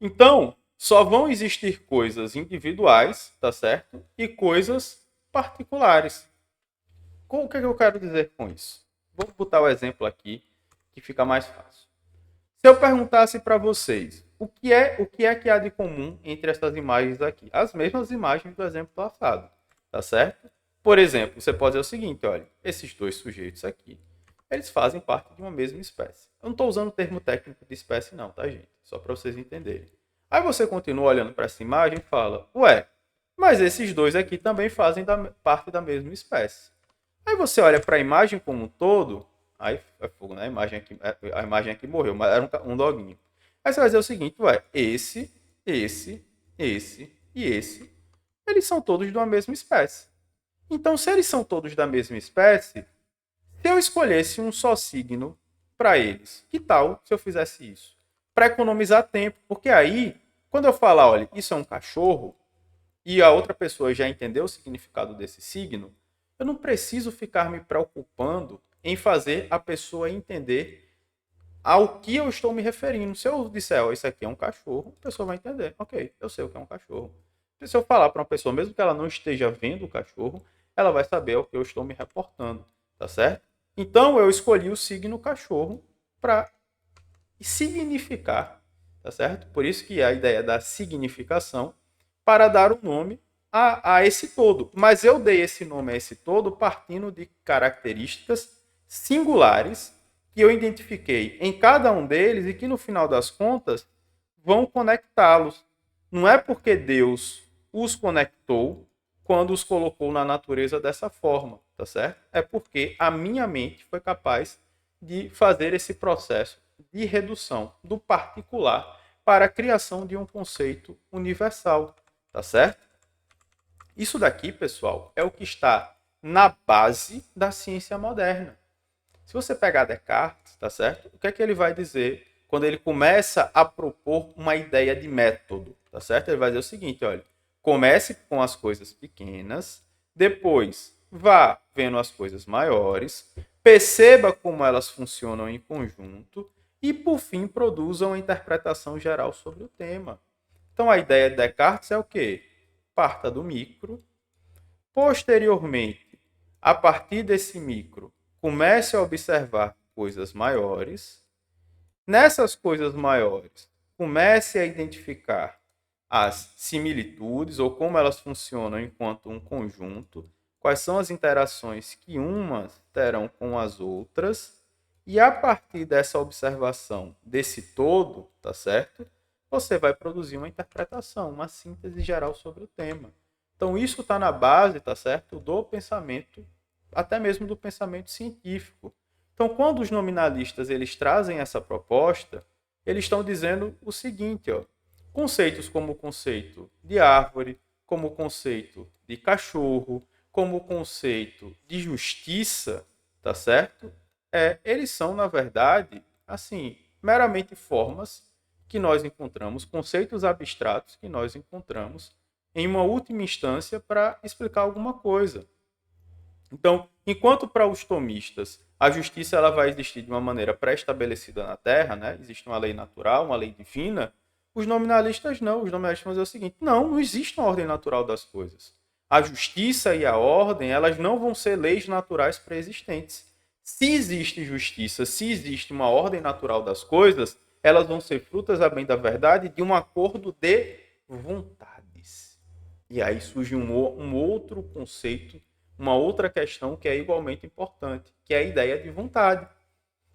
Então, só vão existir coisas individuais, tá certo? E coisas particulares. O que é que eu quero dizer com isso? Vou botar o exemplo aqui que fica mais fácil. Se eu perguntasse para vocês o que é que há de comum entre essas imagens aqui? As mesmas imagens do exemplo passado, tá certo? Por exemplo, você pode dizer o seguinte, olha, esses dois sujeitos aqui, eles fazem parte de uma mesma espécie. Eu não estou usando o termo técnico de espécie não, tá, gente? Só para vocês entenderem. Aí você continua olhando para essa imagem e fala, ué, mas esses dois aqui também fazem parte da mesma espécie. Aí você olha para a imagem como um todo, aí é fogo, né? A imagem aqui morreu, mas era um doguinho. Aí você vai dizer o seguinte, ué, esse e esse, eles são todos de uma mesma espécie. Então, se eles são todos da mesma espécie, se eu escolhesse um só signo para eles, que tal se eu fizesse isso? Para economizar tempo, porque aí, quando eu falar, olha, isso é um cachorro, e a outra pessoa já entendeu o significado desse signo, eu não preciso ficar me preocupando em fazer a pessoa entender ao que eu estou me referindo. Se eu disser, oh, isso aqui é um cachorro, a pessoa vai entender. Ok, eu sei o que é um cachorro. Se eu falar para uma pessoa, mesmo que ela não esteja vendo o cachorro, ela vai saber ao que eu estou me reportando, tá certo? Então eu escolhi o signo cachorro para significar, tá certo? Por isso que a ideia da significação para dar o nome a esse todo. Mas eu dei esse nome a esse todo partindo de características singulares que eu identifiquei em cada um deles e que no final das contas vão conectá-los. Não é porque Deus os conectou quando os colocou na natureza dessa forma, tá certo? É porque a minha mente foi capaz de fazer esse processo de redução do particular para a criação de um conceito universal, tá certo? Isso daqui, pessoal, é o que está na base da ciência moderna. Se você pegar Descartes, tá certo? O que é que ele vai dizer quando ele começa a propor uma ideia de método, tá certo? Ele vai dizer o seguinte, olha, comece com as coisas pequenas, depois vá vendo as coisas maiores, perceba como elas funcionam em conjunto e, por fim, produza uma interpretação geral sobre o tema. Então, a ideia de Descartes é o quê? Parta do micro, posteriormente, a partir desse micro, comece a observar coisas maiores. Nessas coisas maiores, comece a identificar as similitudes ou como elas funcionam enquanto um conjunto, quais são as interações que umas terão com as outras, e a partir dessa observação desse todo, tá certo? Você vai produzir uma interpretação, uma síntese geral sobre o tema. Então isso está na base, tá certo, do pensamento, até mesmo do pensamento científico. Então, quando os nominalistas eles trazem essa proposta, eles estão dizendo o seguinte, ó, conceitos como o conceito de árvore, como o conceito de cachorro, como o conceito de justiça, tá certo? Eles são, na verdade, assim, meramente formas que nós encontramos, conceitos abstratos que nós encontramos em uma última instância para explicar alguma coisa. Então, enquanto para os tomistas a justiça ela vai existir de uma maneira pré-estabelecida na Terra, né? Existe uma lei natural, uma lei divina, os nominalistas não. Os nominalistas vão dizer o seguinte, não existe uma ordem natural das coisas. A justiça e a ordem, elas não vão ser leis naturais pré-existentes. Se existe justiça, se existe uma ordem natural das coisas, elas vão ser frutas, a bem da verdade, de um acordo de vontades. E aí surge um outro conceito, uma outra questão que é igualmente importante, que é a ideia de vontade.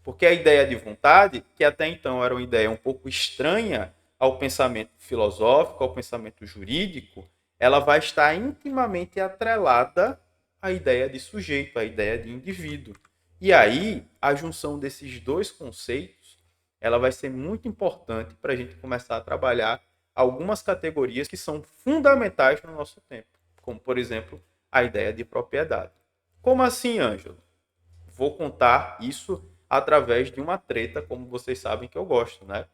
Porque a ideia de vontade, que até então era uma ideia um pouco estranha ao pensamento filosófico, ao pensamento jurídico, ela vai estar intimamente atrelada à ideia de sujeito, à ideia de indivíduo. E aí, a junção desses dois conceitos, ela vai ser muito importante para a gente começar a trabalhar algumas categorias que são fundamentais no nosso tempo, como, por exemplo, a ideia de propriedade. Como assim, Ângelo? Vou contar isso através de uma treta, como vocês sabem que eu gosto, né?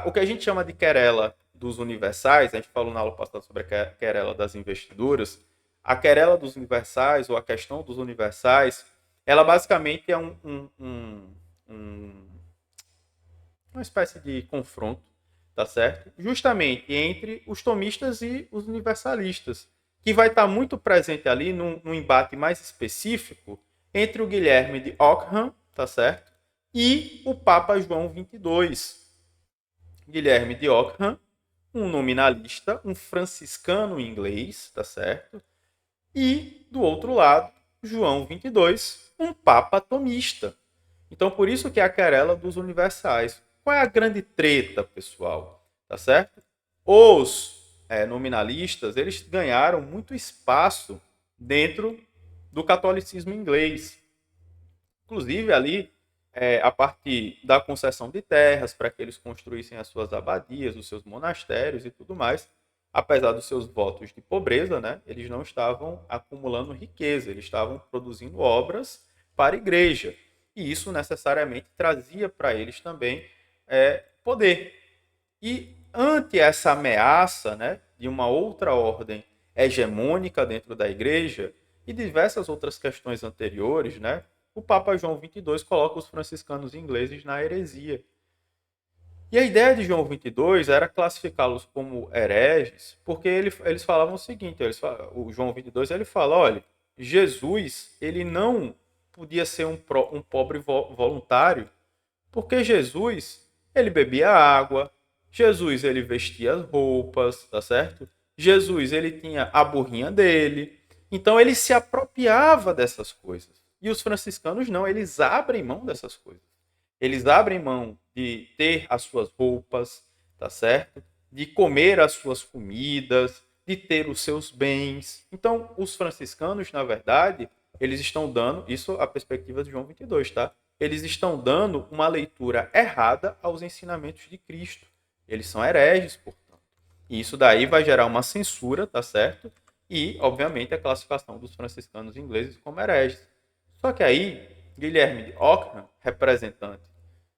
O que a gente chama de querela dos universais, a gente falou na aula passada sobre a querela das investiduras, a querela dos universais, ou a questão dos universais, ela basicamente é uma espécie de confronto, tá certo? Justamente entre os tomistas e os universalistas, que vai estar muito presente ali num embate mais específico entre o Guilherme de Ockham, tá certo? E o Papa João XXII. Guilherme de Ockham, um nominalista, um franciscano inglês, tá certo? E, do outro lado, João XXII, um papa tomista. Então, por isso que é a querela dos universais. Qual é a grande treta, pessoal? Tá certo? Os nominalistas, eles ganharam muito espaço dentro do catolicismo inglês. Inclusive, ali, a partir da concessão de terras para que eles construíssem as suas abadias, os seus monastérios e tudo mais, apesar dos seus votos de pobreza, né, eles não estavam acumulando riqueza, eles estavam produzindo obras para a igreja. E isso necessariamente trazia para eles também poder. E ante essa ameaça, né, de uma outra ordem hegemônica dentro da igreja e diversas outras questões anteriores, né, o Papa João XXII coloca os franciscanos ingleses na heresia. E a ideia de João XXII era classificá-los como hereges, porque eles falavam o seguinte, o João XXII ele fala, olha, Jesus ele não podia ser um pobre voluntário, porque Jesus ele bebia água, Jesus ele vestia as roupas, tá certo? Jesus ele tinha a burrinha dele, então ele se apropriava dessas coisas. E os franciscanos não, eles abrem mão dessas coisas. Eles abrem mão de ter as suas roupas, tá certo? De comer as suas comidas, de ter os seus bens. Então, os franciscanos, na verdade, eles estão dando, isso a perspectiva de João 22, tá? Eles estão dando uma leitura errada aos ensinamentos de Cristo. Eles são hereges, portanto. E isso daí vai gerar uma censura, tá certo? E, obviamente, a classificação dos franciscanos ingleses como hereges. Só que aí, Guilherme de Ockham, representante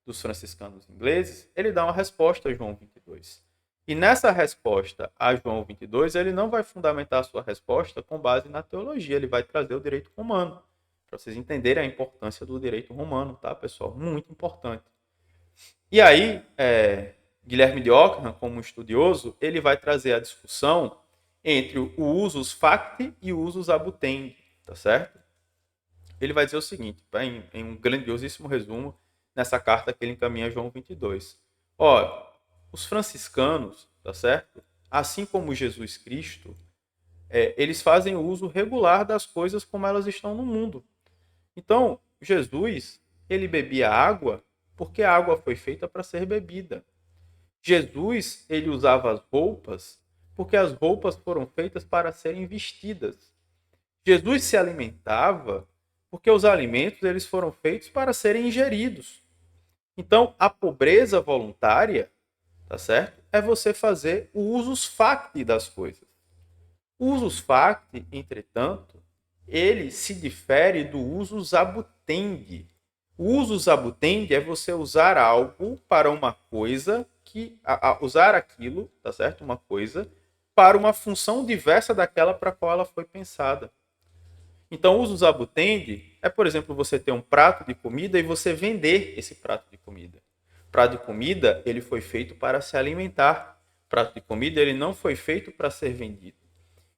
dos franciscanos ingleses, ele dá uma resposta a João 22. E nessa resposta a João 22, ele não vai fundamentar a sua resposta com base na teologia, ele vai trazer o direito romano, para vocês entenderem a importância do direito romano, tá, pessoal? Muito importante. E aí, Guilherme de Ockham, como estudioso, ele vai trazer a discussão entre o usus facti e o usus abutendi, tá certo? Ele vai dizer o seguinte, em um grandiosíssimo resumo, nessa carta que ele encaminha a João 22. Olha, os franciscanos, tá certo? Assim como Jesus Cristo, eles fazem uso regular das coisas como elas estão no mundo. Então, Jesus, ele bebia água porque a água foi feita para ser bebida. Jesus, ele usava as roupas porque as roupas foram feitas para serem vestidas. Jesus se alimentava porque os alimentos eles foram feitos para serem ingeridos. Então, a pobreza voluntária, tá certo? É você fazer o usus facti das coisas. O usus facti, entretanto, ele se difere do usus abutendi. O usus abutendi é você usar algo para uma coisa usar aquilo, tá certo? Uma coisa para uma função diversa daquela para a qual ela foi pensada. Então, o usus abutendi é, por exemplo, você ter um prato de comida e você vender esse prato de comida. O prato de comida, ele foi feito para se alimentar. O prato de comida, ele não foi feito para ser vendido.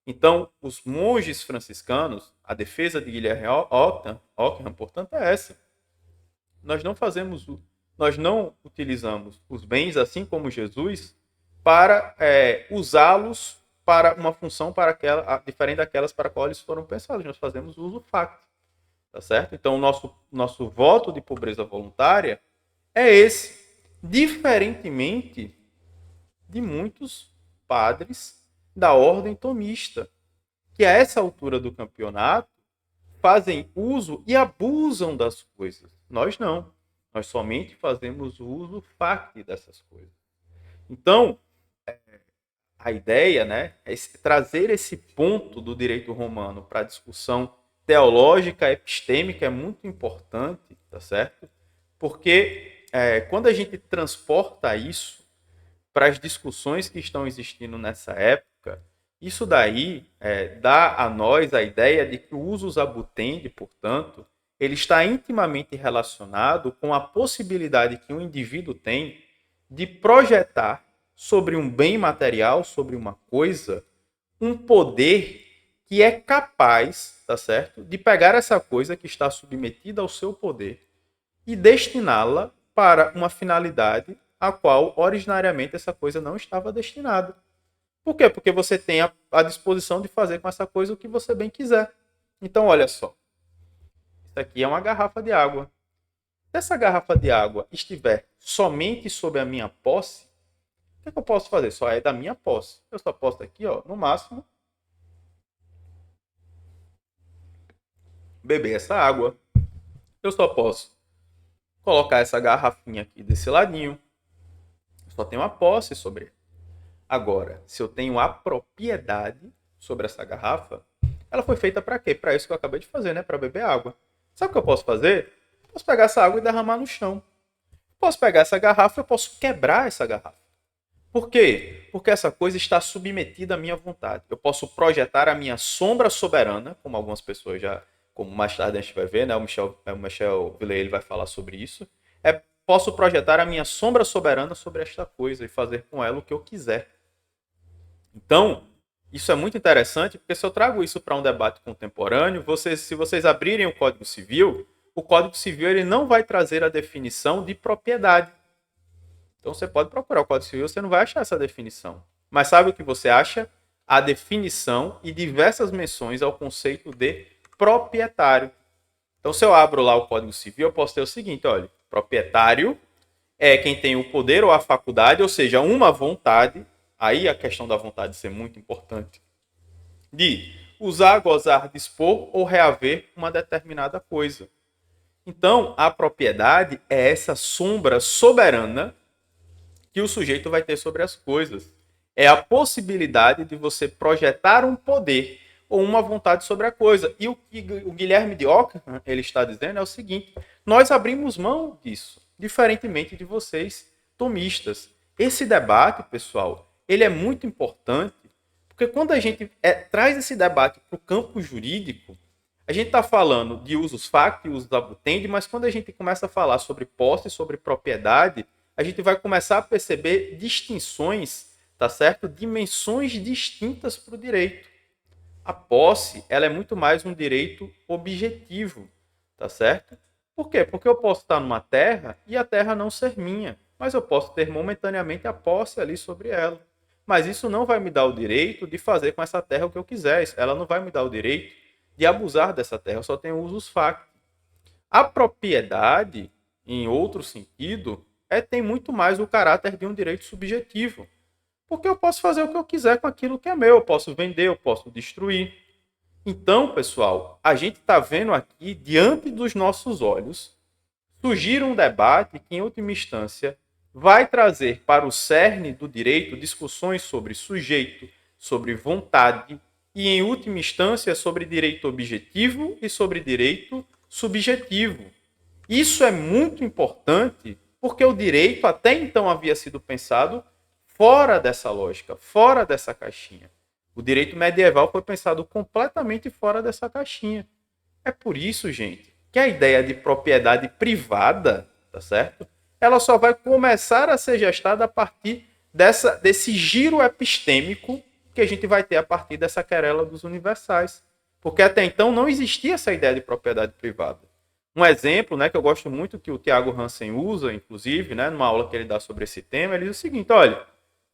Então, os monges franciscanos, a defesa de Guilherme Ockham, portanto, é essa. Nós não utilizamos os bens, assim como Jesus, para usá-los para uma função diferente daquelas para a qual eles foram pensados. Nós fazemos uso facto, tá certo? Então, o nosso voto de pobreza voluntária é esse, diferentemente de muitos padres da ordem tomista, que a essa altura do campeonato fazem uso e abusam das coisas. Nós não. Nós somente fazemos uso facti dessas coisas. Então, a ideia, né, é trazer esse ponto do direito romano para a discussão teológica, epistêmica, é muito importante, tá certo? Porque quando a gente transporta isso para as discussões que estão existindo nessa época, isso daí dá a nós a ideia de que o usus abutendi, portanto, ele está intimamente relacionado com a possibilidade que um indivíduo tem de projetar sobre um bem material, sobre uma coisa, um poder que é capaz, tá certo, de pegar essa coisa que está submetida ao seu poder e destiná-la para uma finalidade a qual originariamente essa coisa não estava destinada. Por quê? Porque você tem a disposição de fazer com essa coisa o que você bem quiser. Então, olha só. Isso aqui é uma garrafa de água. Se essa garrafa de água estiver somente sob a minha posse, o que eu posso fazer? Só é da minha posse. Eu só posso aqui, ó, no máximo, beber essa água. Eu só posso colocar essa garrafinha aqui desse ladinho. Eu só tenho a posse sobre ele. Agora, se eu tenho a propriedade sobre essa garrafa, ela foi feita para quê? Para isso que eu acabei de fazer, né? Para beber água. Sabe o que eu posso fazer? Eu posso pegar essa água e derramar no chão. Posso pegar essa garrafa, eu posso quebrar essa garrafa. Por quê? Porque essa coisa está submetida à minha vontade. Eu posso projetar a minha sombra soberana, como algumas pessoas já, como mais tarde a gente vai ver, né? O Michel Villey ele vai falar sobre isso. Posso projetar a minha sombra soberana sobre esta coisa e fazer com ela o que eu quiser. Então, isso é muito interessante, porque se eu trago isso para um debate contemporâneo, se vocês abrirem o Código Civil ele não vai trazer a definição de propriedade. Então, você pode procurar o Código Civil, você não vai achar essa definição. Mas sabe o que você acha? A definição e diversas menções ao conceito de proprietário. Então, se eu abro lá o Código Civil, eu posso ter o seguinte, olha, proprietário é quem tem o poder ou a faculdade, ou seja, uma vontade, aí a questão da vontade ser muito importante, de usar, gozar, dispor ou reaver uma determinada coisa. Então, a propriedade é essa sombra soberana que o sujeito vai ter sobre as coisas. É a possibilidade de você projetar um poder ou uma vontade sobre a coisa. E o que o Guilherme de Ockham ele está dizendo é o seguinte: nós abrimos mão disso, diferentemente de vocês, tomistas. Esse debate, pessoal, ele é muito importante, porque quando a gente traz esse debate para o campo jurídico, a gente está falando de usus facti, usus abutendi, mas quando a gente começa a falar sobre posse, sobre propriedade, a gente vai começar a perceber distinções, tá certo? Dimensões distintas para o direito. A posse, ela é muito mais um direito objetivo, tá certo? Por quê? Porque eu posso estar numa terra e a terra não ser minha, mas eu posso ter momentaneamente a posse ali sobre ela. Mas isso não vai me dar o direito de fazer com essa terra o que eu quiser. Ela não vai me dar o direito de abusar dessa terra. Eu só tenho usus facti. A propriedade, em outro sentido, tem muito mais o caráter de um direito subjetivo. Porque eu posso fazer o que eu quiser com aquilo que é meu. Eu posso vender, eu posso destruir. Então, pessoal, a gente está vendo aqui, diante dos nossos olhos, surgir um debate que, em última instância, vai trazer para o cerne do direito discussões sobre sujeito, sobre vontade e, em última instância, sobre direito objetivo e sobre direito subjetivo. Isso é muito importante porque o direito até então havia sido pensado fora dessa lógica, fora dessa caixinha. O direito medieval foi pensado completamente fora dessa caixinha. É por isso, gente, que a ideia de propriedade privada, tá certo? Ela só vai começar a ser gestada a partir desse giro epistêmico que a gente vai ter a partir dessa querela dos universais. Porque até então não existia essa ideia de propriedade privada. Um exemplo, né, que eu gosto muito que o Thiago Hansen usa, inclusive, né, numa aula que ele dá sobre esse tema, ele diz o seguinte: olha,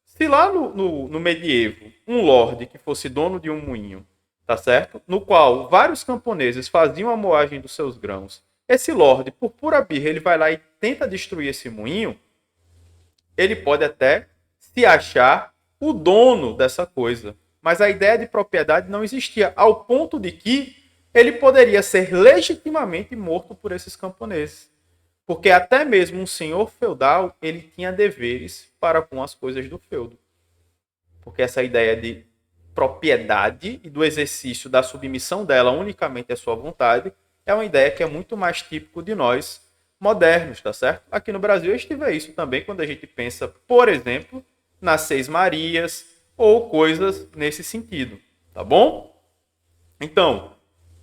se lá no medievo um lorde que fosse dono de um moinho, tá certo? No qual vários camponeses faziam a moagem dos seus grãos, esse lorde, por pura birra, ele vai lá e tenta destruir esse moinho, ele pode até se achar o dono dessa coisa. Mas a ideia de propriedade não existia, ao ponto de que ele poderia ser legitimamente morto por esses camponeses. Porque até mesmo um senhor feudal, ele tinha deveres para com as coisas do feudo. Porque essa ideia de propriedade e do exercício da submissão dela unicamente à sua vontade é uma ideia que é muito mais típico de nós modernos, tá certo? Aqui no Brasil a gente vê isso também quando a gente pensa, por exemplo, nas Seis Marias ou coisas nesse sentido, tá bom? Então,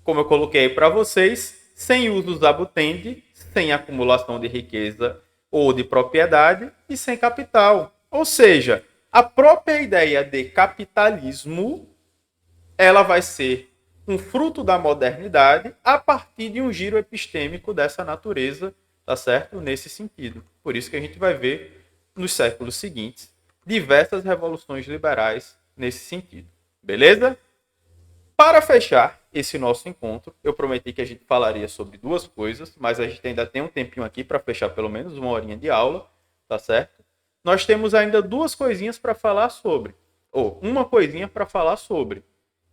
como eu coloquei para vocês, sem usus abutendi, sem acumulação de riqueza ou de propriedade e sem capital. Ou seja, a própria ideia de capitalismo, ela vai ser um fruto da modernidade a partir de um giro epistêmico dessa natureza, tá certo? Nesse sentido. Por isso que a gente vai ver nos séculos seguintes diversas revoluções liberais nesse sentido. Beleza? Para fechar esse nosso encontro, eu prometi que a gente falaria sobre duas coisas, mas a gente ainda tem um tempinho aqui para fechar pelo menos uma horinha de aula, tá certo? Nós temos ainda duas coisinhas para falar sobre, ou uma coisinha para falar sobre,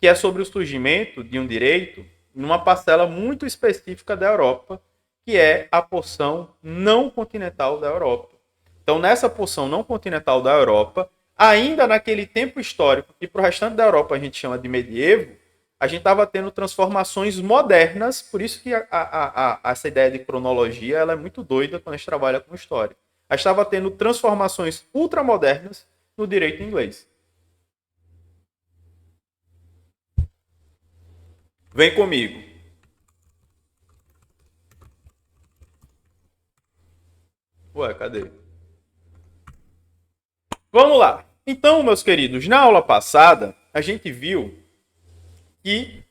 que é sobre o surgimento de um direito numa parcela muito específica da Europa, que é a porção não continental da Europa. Então, nessa porção não continental da Europa, ainda naquele tempo histórico, que para o restante da Europa a gente chama de medievo, a gente estava tendo transformações modernas, por isso que essa ideia de cronologia ela é muito doida quando a gente trabalha com história. A gente estava tendo transformações ultramodernas no direito inglês. Vem comigo. Ué, cadê? Vamos lá. Então, meus queridos, na aula passada, a gente viu que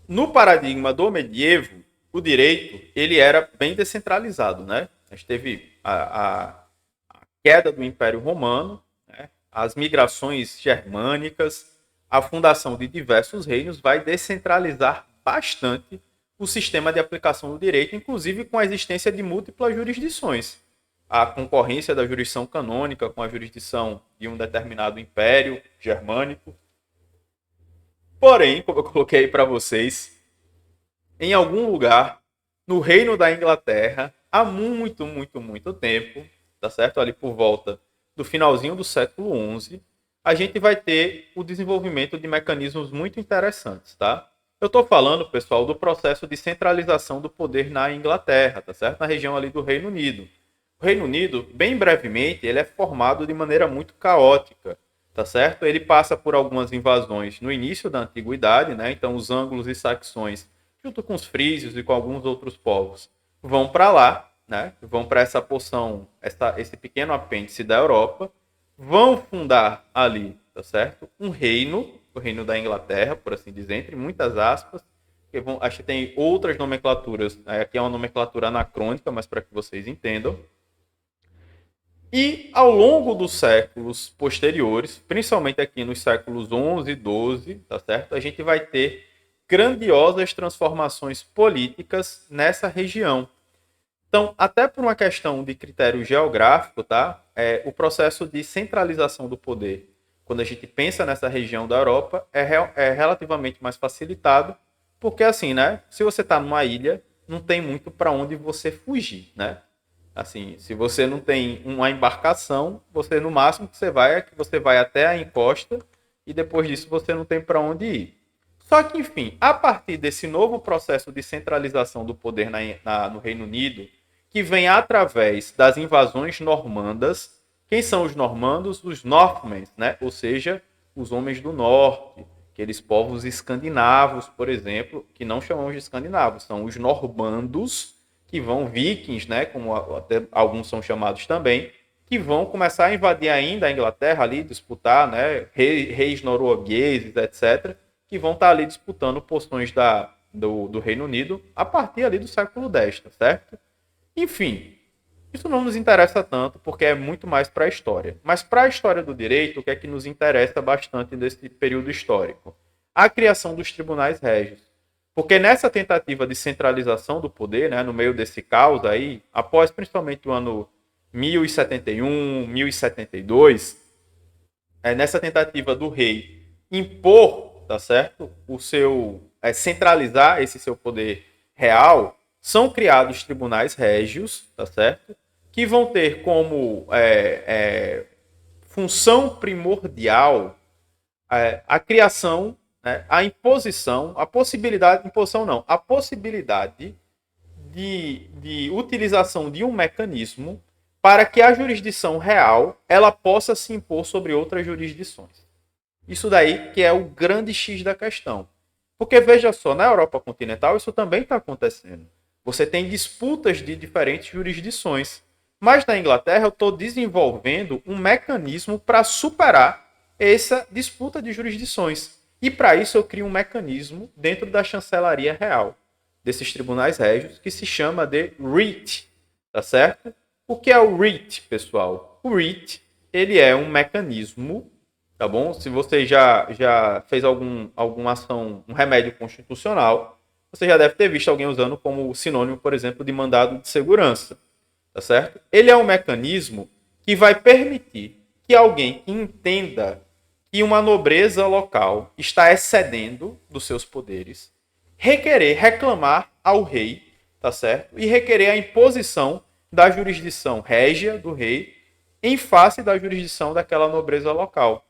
no paradigma do medievo, o direito ele era bem descentralizado, né? A gente teve a queda do Império Romano, né? As migrações germânicas, a fundação de diversos reinos vai descentralizar bastante o sistema de aplicação do direito, inclusive com a existência de múltiplas jurisdições. A concorrência da jurisdição canônica com a jurisdição de um determinado império germânico. Porém, como eu coloquei para vocês, em algum lugar no reino da Inglaterra, há muito, muito, muito tempo, tá certo? Ali por volta do finalzinho do século XI, a gente vai ter o desenvolvimento de mecanismos muito interessantes, tá? Eu estou falando, pessoal, do processo de centralização do poder na Inglaterra, tá certo? Na região ali do Reino Unido. O Reino Unido, bem brevemente, ele é formado de maneira muito caótica, tá certo? Ele passa por algumas invasões no início da antiguidade, né? Então os ângulos e saxões, junto com os frísios e com alguns outros povos, vão para lá, né? Vão para essa porção, esse pequeno apêndice da Europa, vão fundar ali, tá certo? Um reino, o reino da Inglaterra, por assim dizer, entre muitas aspas, que vão, acho que tem outras nomenclaturas, aqui é uma nomenclatura anacrônica, mas para que vocês entendam. E ao longo dos séculos posteriores, principalmente aqui nos séculos 11 e 12, tá certo? A gente vai ter grandiosas transformações políticas nessa região. Então, até por uma questão de critério geográfico, tá? O processo de centralização do poder, quando a gente pensa nessa região da Europa, é relativamente mais facilitado, porque assim, né? Se você está numa ilha, não tem muito para onde você fugir, né? Assim, se você não tem uma embarcação, você no máximo que você vai é que você vai até a encosta e depois disso você não tem para onde ir. Só que, enfim, a partir desse novo processo de centralização do poder no Reino Unido, que vem através das invasões normandas, quem são os normandos? Os Northmen, né? Ou seja, os homens do norte, aqueles povos escandinavos, por exemplo, que não chamamos de escandinavos, são os normandos, que vão vikings, né, como até alguns são chamados também, que vão começar a invadir ainda a Inglaterra ali, disputar, né, reis noruegueses, etc., que vão estar ali disputando porções do Reino Unido a partir ali do século X, tá certo? Enfim, isso não nos interessa tanto porque é muito mais para a história. Mas para a história do direito, o que é que nos interessa bastante nesse período histórico? A criação dos tribunais régios. Porque nessa tentativa de centralização do poder, né, no meio desse caos aí, após principalmente o ano 1071, 1072, nessa tentativa do rei impor, tá certo, o seu centralizar esse seu poder real, são criados tribunais régios, tá certo, que vão ter como função primordial a criação, né, a imposição, a possibilidade, imposição não, a possibilidade de utilização de um mecanismo para que a jurisdição real ela possa se impor sobre outras jurisdições. Isso daí que é o grande X da questão. Porque veja só, na Europa continental isso também está acontecendo. Você tem disputas de diferentes jurisdições. Mas na Inglaterra eu estou desenvolvendo um mecanismo para superar essa disputa de jurisdições. E para isso eu crio um mecanismo dentro da chancelaria real, desses tribunais régios, que se chama de REIT, tá certo? O que é o REIT, pessoal? O REIT, ele é um mecanismo, tá bom? Se você já fez alguma ação, um remédio constitucional, você já deve ter visto alguém usando como sinônimo, por exemplo, de mandado de segurança. Tá certo? Ele é um mecanismo que vai permitir que alguém que entenda que uma nobreza local está excedendo dos seus poderes, reclamar ao rei, tá certo? E requerer a imposição da jurisdição régia do rei em face da jurisdição daquela nobreza local.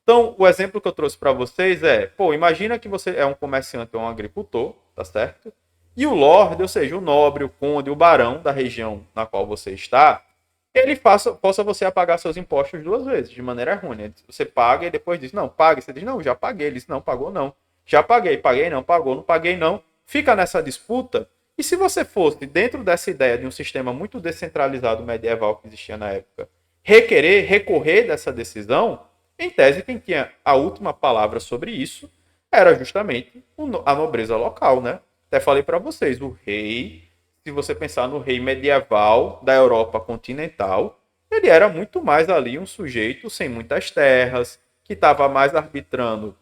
Então, o exemplo que eu trouxe para vocês é, imagina que você é um comerciante ou um agricultor, tá certo? E o lord, ou seja, o nobre, o conde, o barão da região na qual você está, ele possa você apagar seus impostos 2 vezes, de maneira errônea. Você paga e depois diz, não, pague. Você diz, não, já paguei. Ele diz, não, pagou não. Já paguei, paguei não, pagou, não paguei não. Fica nessa disputa. E se você fosse, dentro dessa ideia de um sistema muito descentralizado medieval que existia na época, recorrer dessa decisão, em tese, quem tinha a última palavra sobre isso era justamente a nobreza local, né? Até falei para vocês, o rei, se você pensar no rei medieval da Europa continental, ele era muito mais ali um sujeito sem muitas terras, que estava mais arbitrando,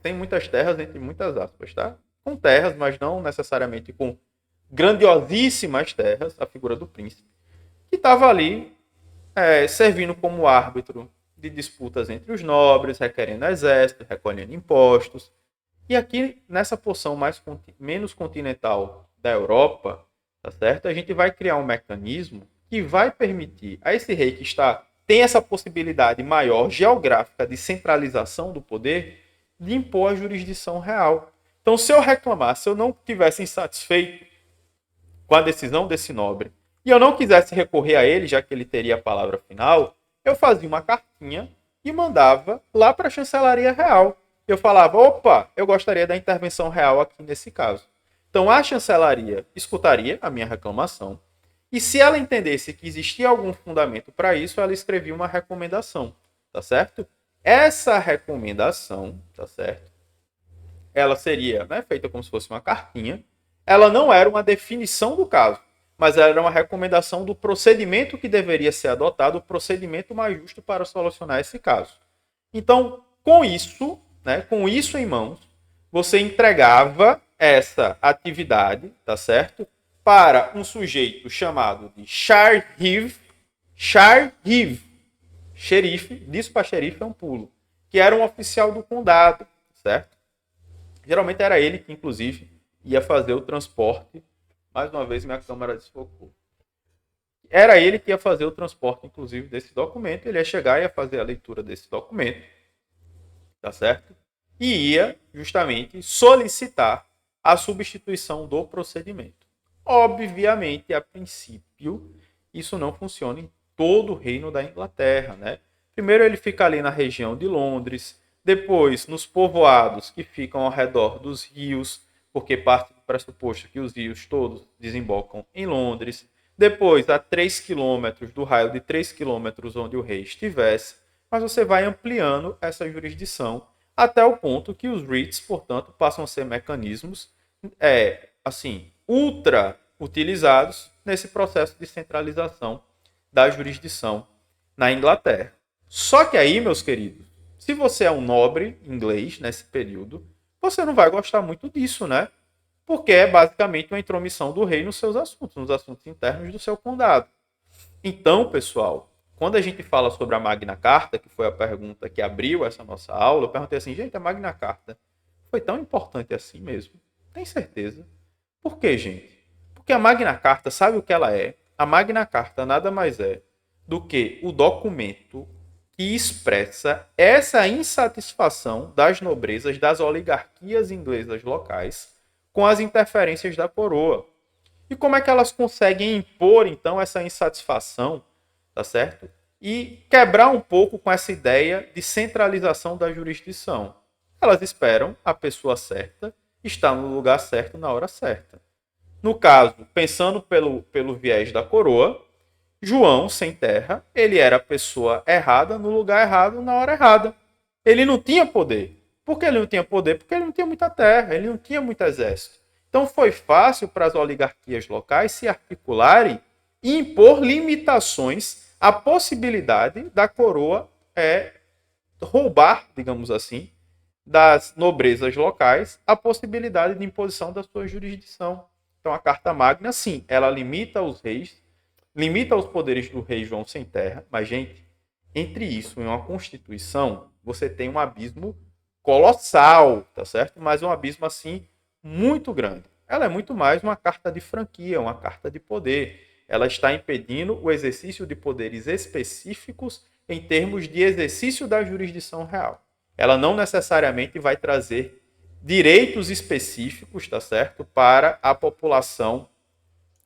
sem muitas terras, entre muitas aspas, tá? Com terras, mas não necessariamente com grandiosíssimas terras, a figura do príncipe, que estava ali servindo como árbitro de disputas entre os nobres, requerendo exército, recolhendo impostos. E aqui, nessa porção menos continental da Europa, tá certo? A gente vai criar um mecanismo que vai permitir a esse rei que tem essa possibilidade maior geográfica de centralização do poder, de impor a jurisdição real. Então, se eu reclamar, se eu não estivesse insatisfeito com a decisão desse nobre, e eu não quisesse recorrer a ele, já que ele teria a palavra final, eu fazia uma cartinha e mandava lá para a chancelaria real. Eu falava, opa, eu gostaria da intervenção real aqui nesse caso. Então, a chancelaria escutaria a minha reclamação e se ela entendesse que existia algum fundamento para isso, ela escrevia uma recomendação, tá certo? Essa recomendação, tá certo? Ela seria feita como se fosse uma cartinha. Ela não era uma definição do caso, mas ela era uma recomendação do procedimento que deveria ser adotado, o procedimento mais justo para solucionar esse caso. Então, com isso em mãos, você entregava essa atividade, tá certo? Para um sujeito chamado de Sharif, xerife, disso para xerife é um pulo, que era um oficial do condado, certo? Geralmente era ele que, inclusive, ia fazer o transporte. Mais uma vez, minha câmera desfocou. Era ele que ia fazer o transporte, inclusive, desse documento. Ele ia chegar e ia fazer a leitura desse documento, tá certo? E ia, justamente, solicitar a substituição do procedimento. Obviamente, a princípio, isso não funciona em todo o reino da Inglaterra, né? Primeiro ele fica ali na região de Londres, depois nos povoados que ficam ao redor dos rios, porque parte do pressuposto que os rios todos desembocam em Londres, depois a 3 quilômetros do raio de 3 quilômetros onde o rei estivesse, mas você vai ampliando essa jurisdição até o ponto que os REITs, portanto, passam a ser mecanismos ultra utilizados nesse processo de centralização da jurisdição na Inglaterra. Só que aí, meus queridos, se você é um nobre inglês nesse período, você não vai gostar muito disso, né? Porque é basicamente uma intromissão do rei nos seus assuntos, nos assuntos internos do seu condado. Então, pessoal, quando a gente fala sobre a Magna Carta, que foi a pergunta que abriu essa nossa aula, eu perguntei assim, gente, a Magna Carta foi tão importante assim mesmo? Tem certeza? Por quê, gente? Porque a Magna Carta, sabe o que ela é? A Magna Carta nada mais é do que o documento que expressa essa insatisfação das nobrezas, das oligarquias inglesas locais com as interferências da coroa. E como é que elas conseguem impor, então, essa insatisfação, tá certo? E quebrar um pouco com essa ideia de centralização da jurisdição. Elas esperam a pessoa certa estar no lugar certo na hora certa. No caso, pensando pelo viés da coroa, João, sem terra, ele era a pessoa errada no lugar errado na hora errada. Ele não tinha poder. Por que ele não tinha poder? Porque ele não tinha muita terra, ele não tinha muito exército. Então foi fácil para as oligarquias locais se articularem e impor limitações à possibilidade da coroa roubar, digamos assim, das nobrezas locais a possibilidade de imposição da sua jurisdição. Então a Carta Magna, sim, ela limita os reis, limita os poderes do rei João sem terra, mas, gente, entre isso e uma Constituição, você tem um abismo colossal, tá certo? Mas um abismo, assim, muito grande. Ela é muito mais uma carta de franquia, uma carta de poder. Ela está impedindo o exercício de poderes específicos em termos de exercício da jurisdição real. Ela não necessariamente vai trazer direitos específicos, tá certo? Para a população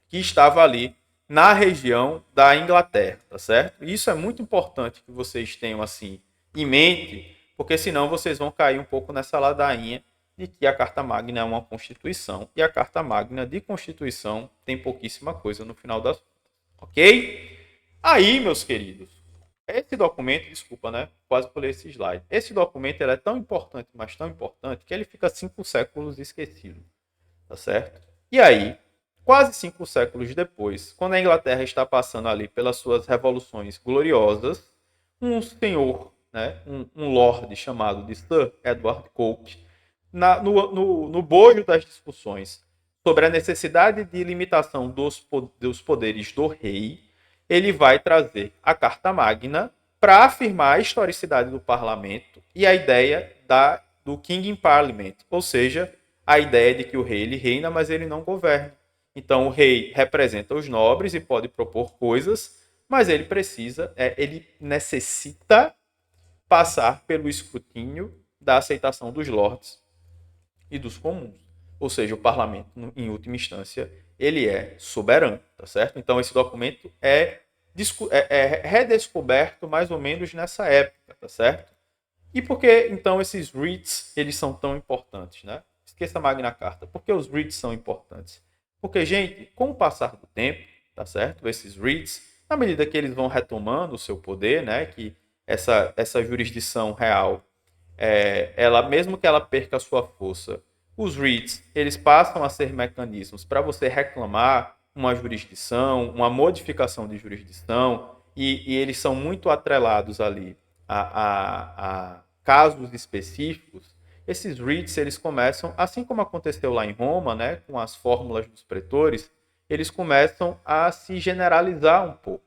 que estava ali na região da Inglaterra, tá certo? Isso é muito importante que vocês tenham assim em mente, porque senão vocês vão cair um pouco nessa ladainha de que a Carta Magna é uma Constituição e a Carta Magna de Constituição tem pouquíssima coisa no final das contas, ok? Aí, meus queridos, esse documento, desculpa, né? Quase pulei esse slide. Esse documento ele é tão importante, mas tão importante, que ele fica 5 séculos esquecido, tá certo? E aí, quase 5 séculos depois, quando a Inglaterra está passando ali pelas suas revoluções gloriosas, um senhor, né, um lord chamado de Sir Edward Coke, no bojo das discussões sobre a necessidade de limitação dos poderes do rei, ele vai trazer a Carta Magna para afirmar a historicidade do parlamento e a ideia do King in Parliament, ou seja, a ideia de que o rei ele reina, mas ele não governa. Então o rei representa os nobres e pode propor coisas, mas ele necessita passar pelo escrutínio da aceitação dos lords e dos comuns. Ou seja, o parlamento, em última instância, ele é soberano, tá certo? Então esse documento é redescoberto mais ou menos nessa época, tá certo? E por que, então, esses writs, eles são tão importantes, né? Esqueça a Magna Carta. Por que os writs são importantes? Porque, gente, com o passar do tempo, tá certo? Esses writs, na medida que eles vão retomando o seu poder, né? Que essa jurisdição real, ela, mesmo que ela perca a sua força, os writs, eles passam a ser mecanismos para você reclamar uma jurisdição, uma modificação de jurisdição, e eles são muito atrelados ali a casos específicos. Esses writs, eles começam, assim como aconteceu lá em Roma, né, com as fórmulas dos pretores, eles começam a se generalizar um pouco.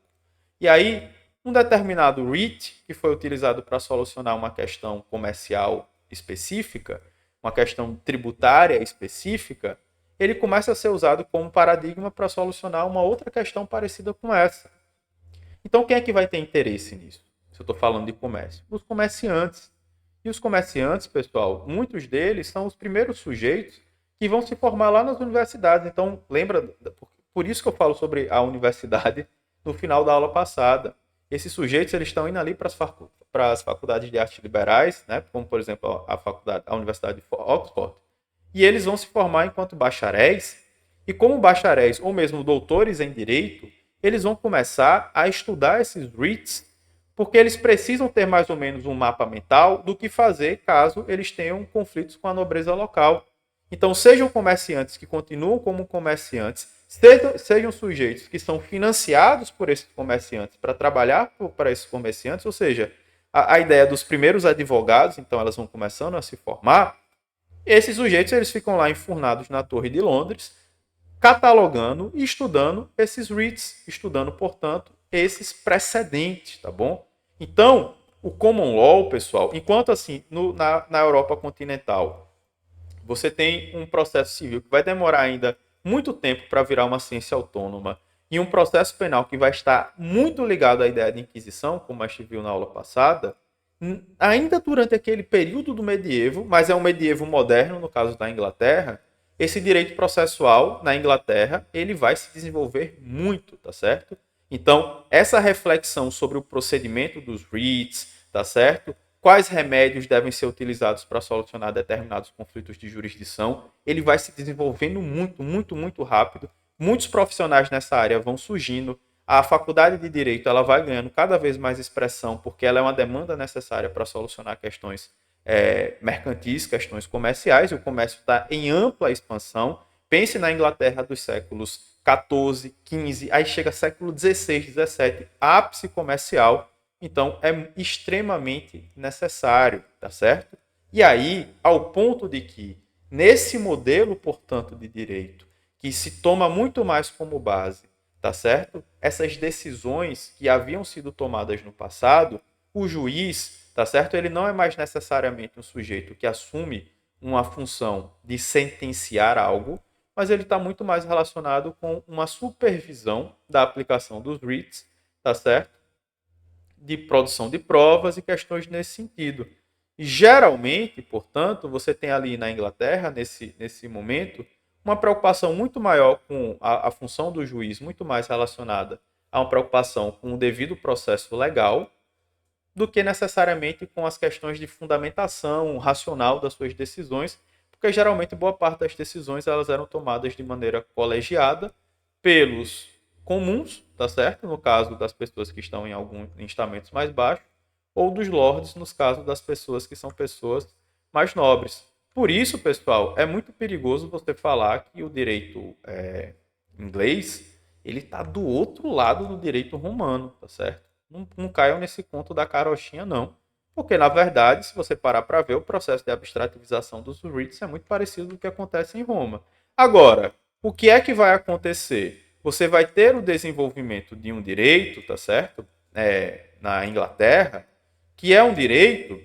E aí, um determinado writ, que foi utilizado para solucionar uma questão comercial específica, uma questão tributária específica, ele começa a ser usado como paradigma para solucionar uma outra questão parecida com essa. Então, quem é que vai ter interesse nisso? Se eu estou falando de comércio? Os comerciantes. E os comerciantes, pessoal, muitos deles são os primeiros sujeitos que vão se formar lá nas universidades. Então, lembra, por isso que eu falo sobre a universidade no final da aula passada. Esses sujeitos eles estão indo ali para as faculdades de artes liberais, né? Como, por exemplo, a Universidade de Oxford, e eles vão se formar enquanto bacharéis, e como bacharéis ou mesmo doutores em direito, eles vão começar a estudar esses writs, porque eles precisam ter mais ou menos um mapa mental do que fazer caso eles tenham conflitos com a nobreza local. Então, sejam comerciantes que continuam como comerciantes, sejam sujeitos que são financiados por esses comerciantes para trabalhar para esses comerciantes, ou seja, a ideia dos primeiros advogados, então elas vão começando a se formar. Esses sujeitos eles ficam lá enfurnados na Torre de Londres, catalogando e estudando esses writs, estudando, portanto, esses precedentes, tá bom? Então, o common law, pessoal, enquanto assim, na Europa continental, você tem um processo civil que vai demorar ainda muito tempo para virar uma ciência autônoma e um processo penal que vai estar muito ligado à ideia de inquisição, como a gente viu na aula passada, ainda durante aquele período do medievo, mas é um medievo moderno, no caso da Inglaterra, esse direito processual na Inglaterra, ele vai se desenvolver muito, tá certo? Então, essa reflexão sobre o procedimento dos writs, tá certo? quais remédios devem ser utilizados para solucionar determinados conflitos de jurisdição. Ele vai se desenvolvendo muito, muito, muito rápido. Muitos profissionais nessa área vão surgindo. A faculdade de Direito ela vai ganhando cada vez mais expressão, porque ela é uma demanda necessária para solucionar questões mercantis, questões comerciais, e o comércio está em ampla expansão. Pense na Inglaterra dos séculos 14, 15, aí chega século 16, 17, ápice comercial. Então, é extremamente necessário, tá certo? E aí, ao ponto de que, nesse modelo, portanto, de direito, que se toma muito mais como base, tá certo? Essas decisões que haviam sido tomadas no passado, o juiz, tá certo? Ele não é mais necessariamente um sujeito que assume uma função de sentenciar algo, mas ele está muito mais relacionado com uma supervisão da aplicação dos writs, tá certo? De produção de provas e questões nesse sentido. E, geralmente, portanto, você tem ali na Inglaterra, nesse momento, uma preocupação muito maior com a função do juiz, muito mais relacionada a uma preocupação com o devido processo legal, do que necessariamente com as questões de fundamentação racional das suas decisões, porque geralmente boa parte das decisões elas eram tomadas de maneira colegiada pelos comuns, tá certo? No caso das pessoas que estão em alguns estamentos mais baixos, ou dos lords, nos casos das pessoas que são pessoas mais nobres. Por isso, pessoal, é muito perigoso você falar que o direito inglês ele está do outro lado do direito romano, tá certo? Não caiam nesse conto da carochinha, não. Porque, na verdade, se você parar para ver, o processo de abstrativização dos writs é muito parecido com o que acontece em Roma. Agora, o que é que vai acontecer? Você vai ter o desenvolvimento de um direito, tá certo? Na Inglaterra, que é um direito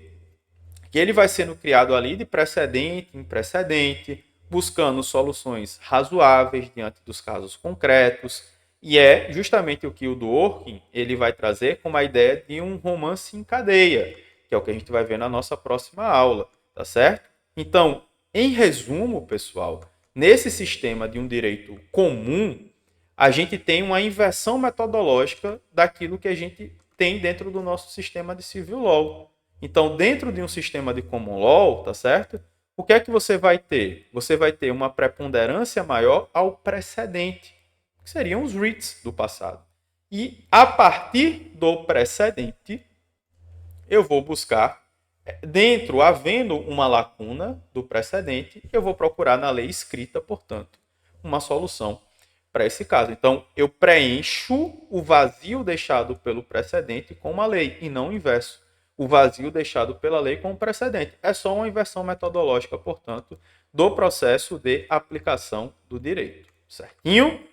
que ele vai sendo criado ali de precedente em precedente, buscando soluções razoáveis diante dos casos concretos, e é justamente o que o Dworkin ele vai trazer como a ideia de um romance em cadeia, que é o que a gente vai ver na nossa próxima aula, tá certo? Então, em resumo, pessoal, nesse sistema de um direito comum, a gente tem uma inversão metodológica daquilo que a gente tem dentro do nosso sistema de civil law. Então, dentro de um sistema de common law, tá certo? O que é que você vai ter? Você vai ter uma preponderância maior ao precedente, que seriam os writs do passado. E a partir do precedente, eu vou buscar, havendo uma lacuna do precedente, eu vou procurar na lei escrita, portanto, uma solução para esse caso. Então, eu preencho o vazio deixado pelo precedente com uma lei, e não o inverso. O vazio deixado pela lei com o precedente. É só uma inversão metodológica, portanto, do processo de aplicação do direito. Certinho?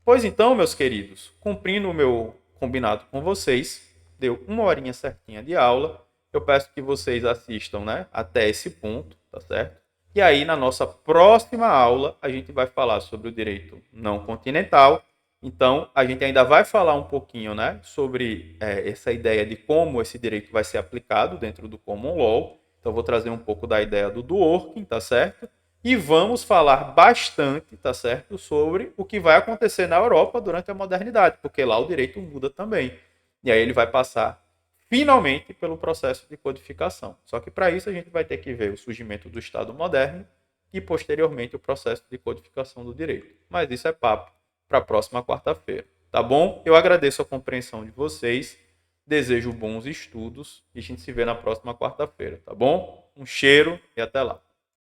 Pois então, meus queridos, cumprindo o meu combinado com vocês, deu uma horinha certinha de aula. Eu peço que vocês assistam, né, até esse ponto, tá certo? E aí, na nossa próxima aula, a gente vai falar sobre o direito não continental. Então, a gente ainda vai falar um pouquinho, né, sobre essa ideia de como esse direito vai ser aplicado dentro do common law. Então, vou trazer um pouco da ideia do Dworkin, tá certo? E vamos falar bastante, tá certo, sobre o que vai acontecer na Europa durante a modernidade, porque lá o direito muda também. E aí ele vai passar finalmente pelo processo de codificação. Só que para isso a gente vai ter que ver o surgimento do Estado moderno e posteriormente o processo de codificação do direito. Mas isso é papo para a próxima quarta-feira, tá bom? Eu agradeço a compreensão de vocês, desejo bons estudos e a gente se vê na próxima quarta-feira, tá bom? Um cheiro e até lá.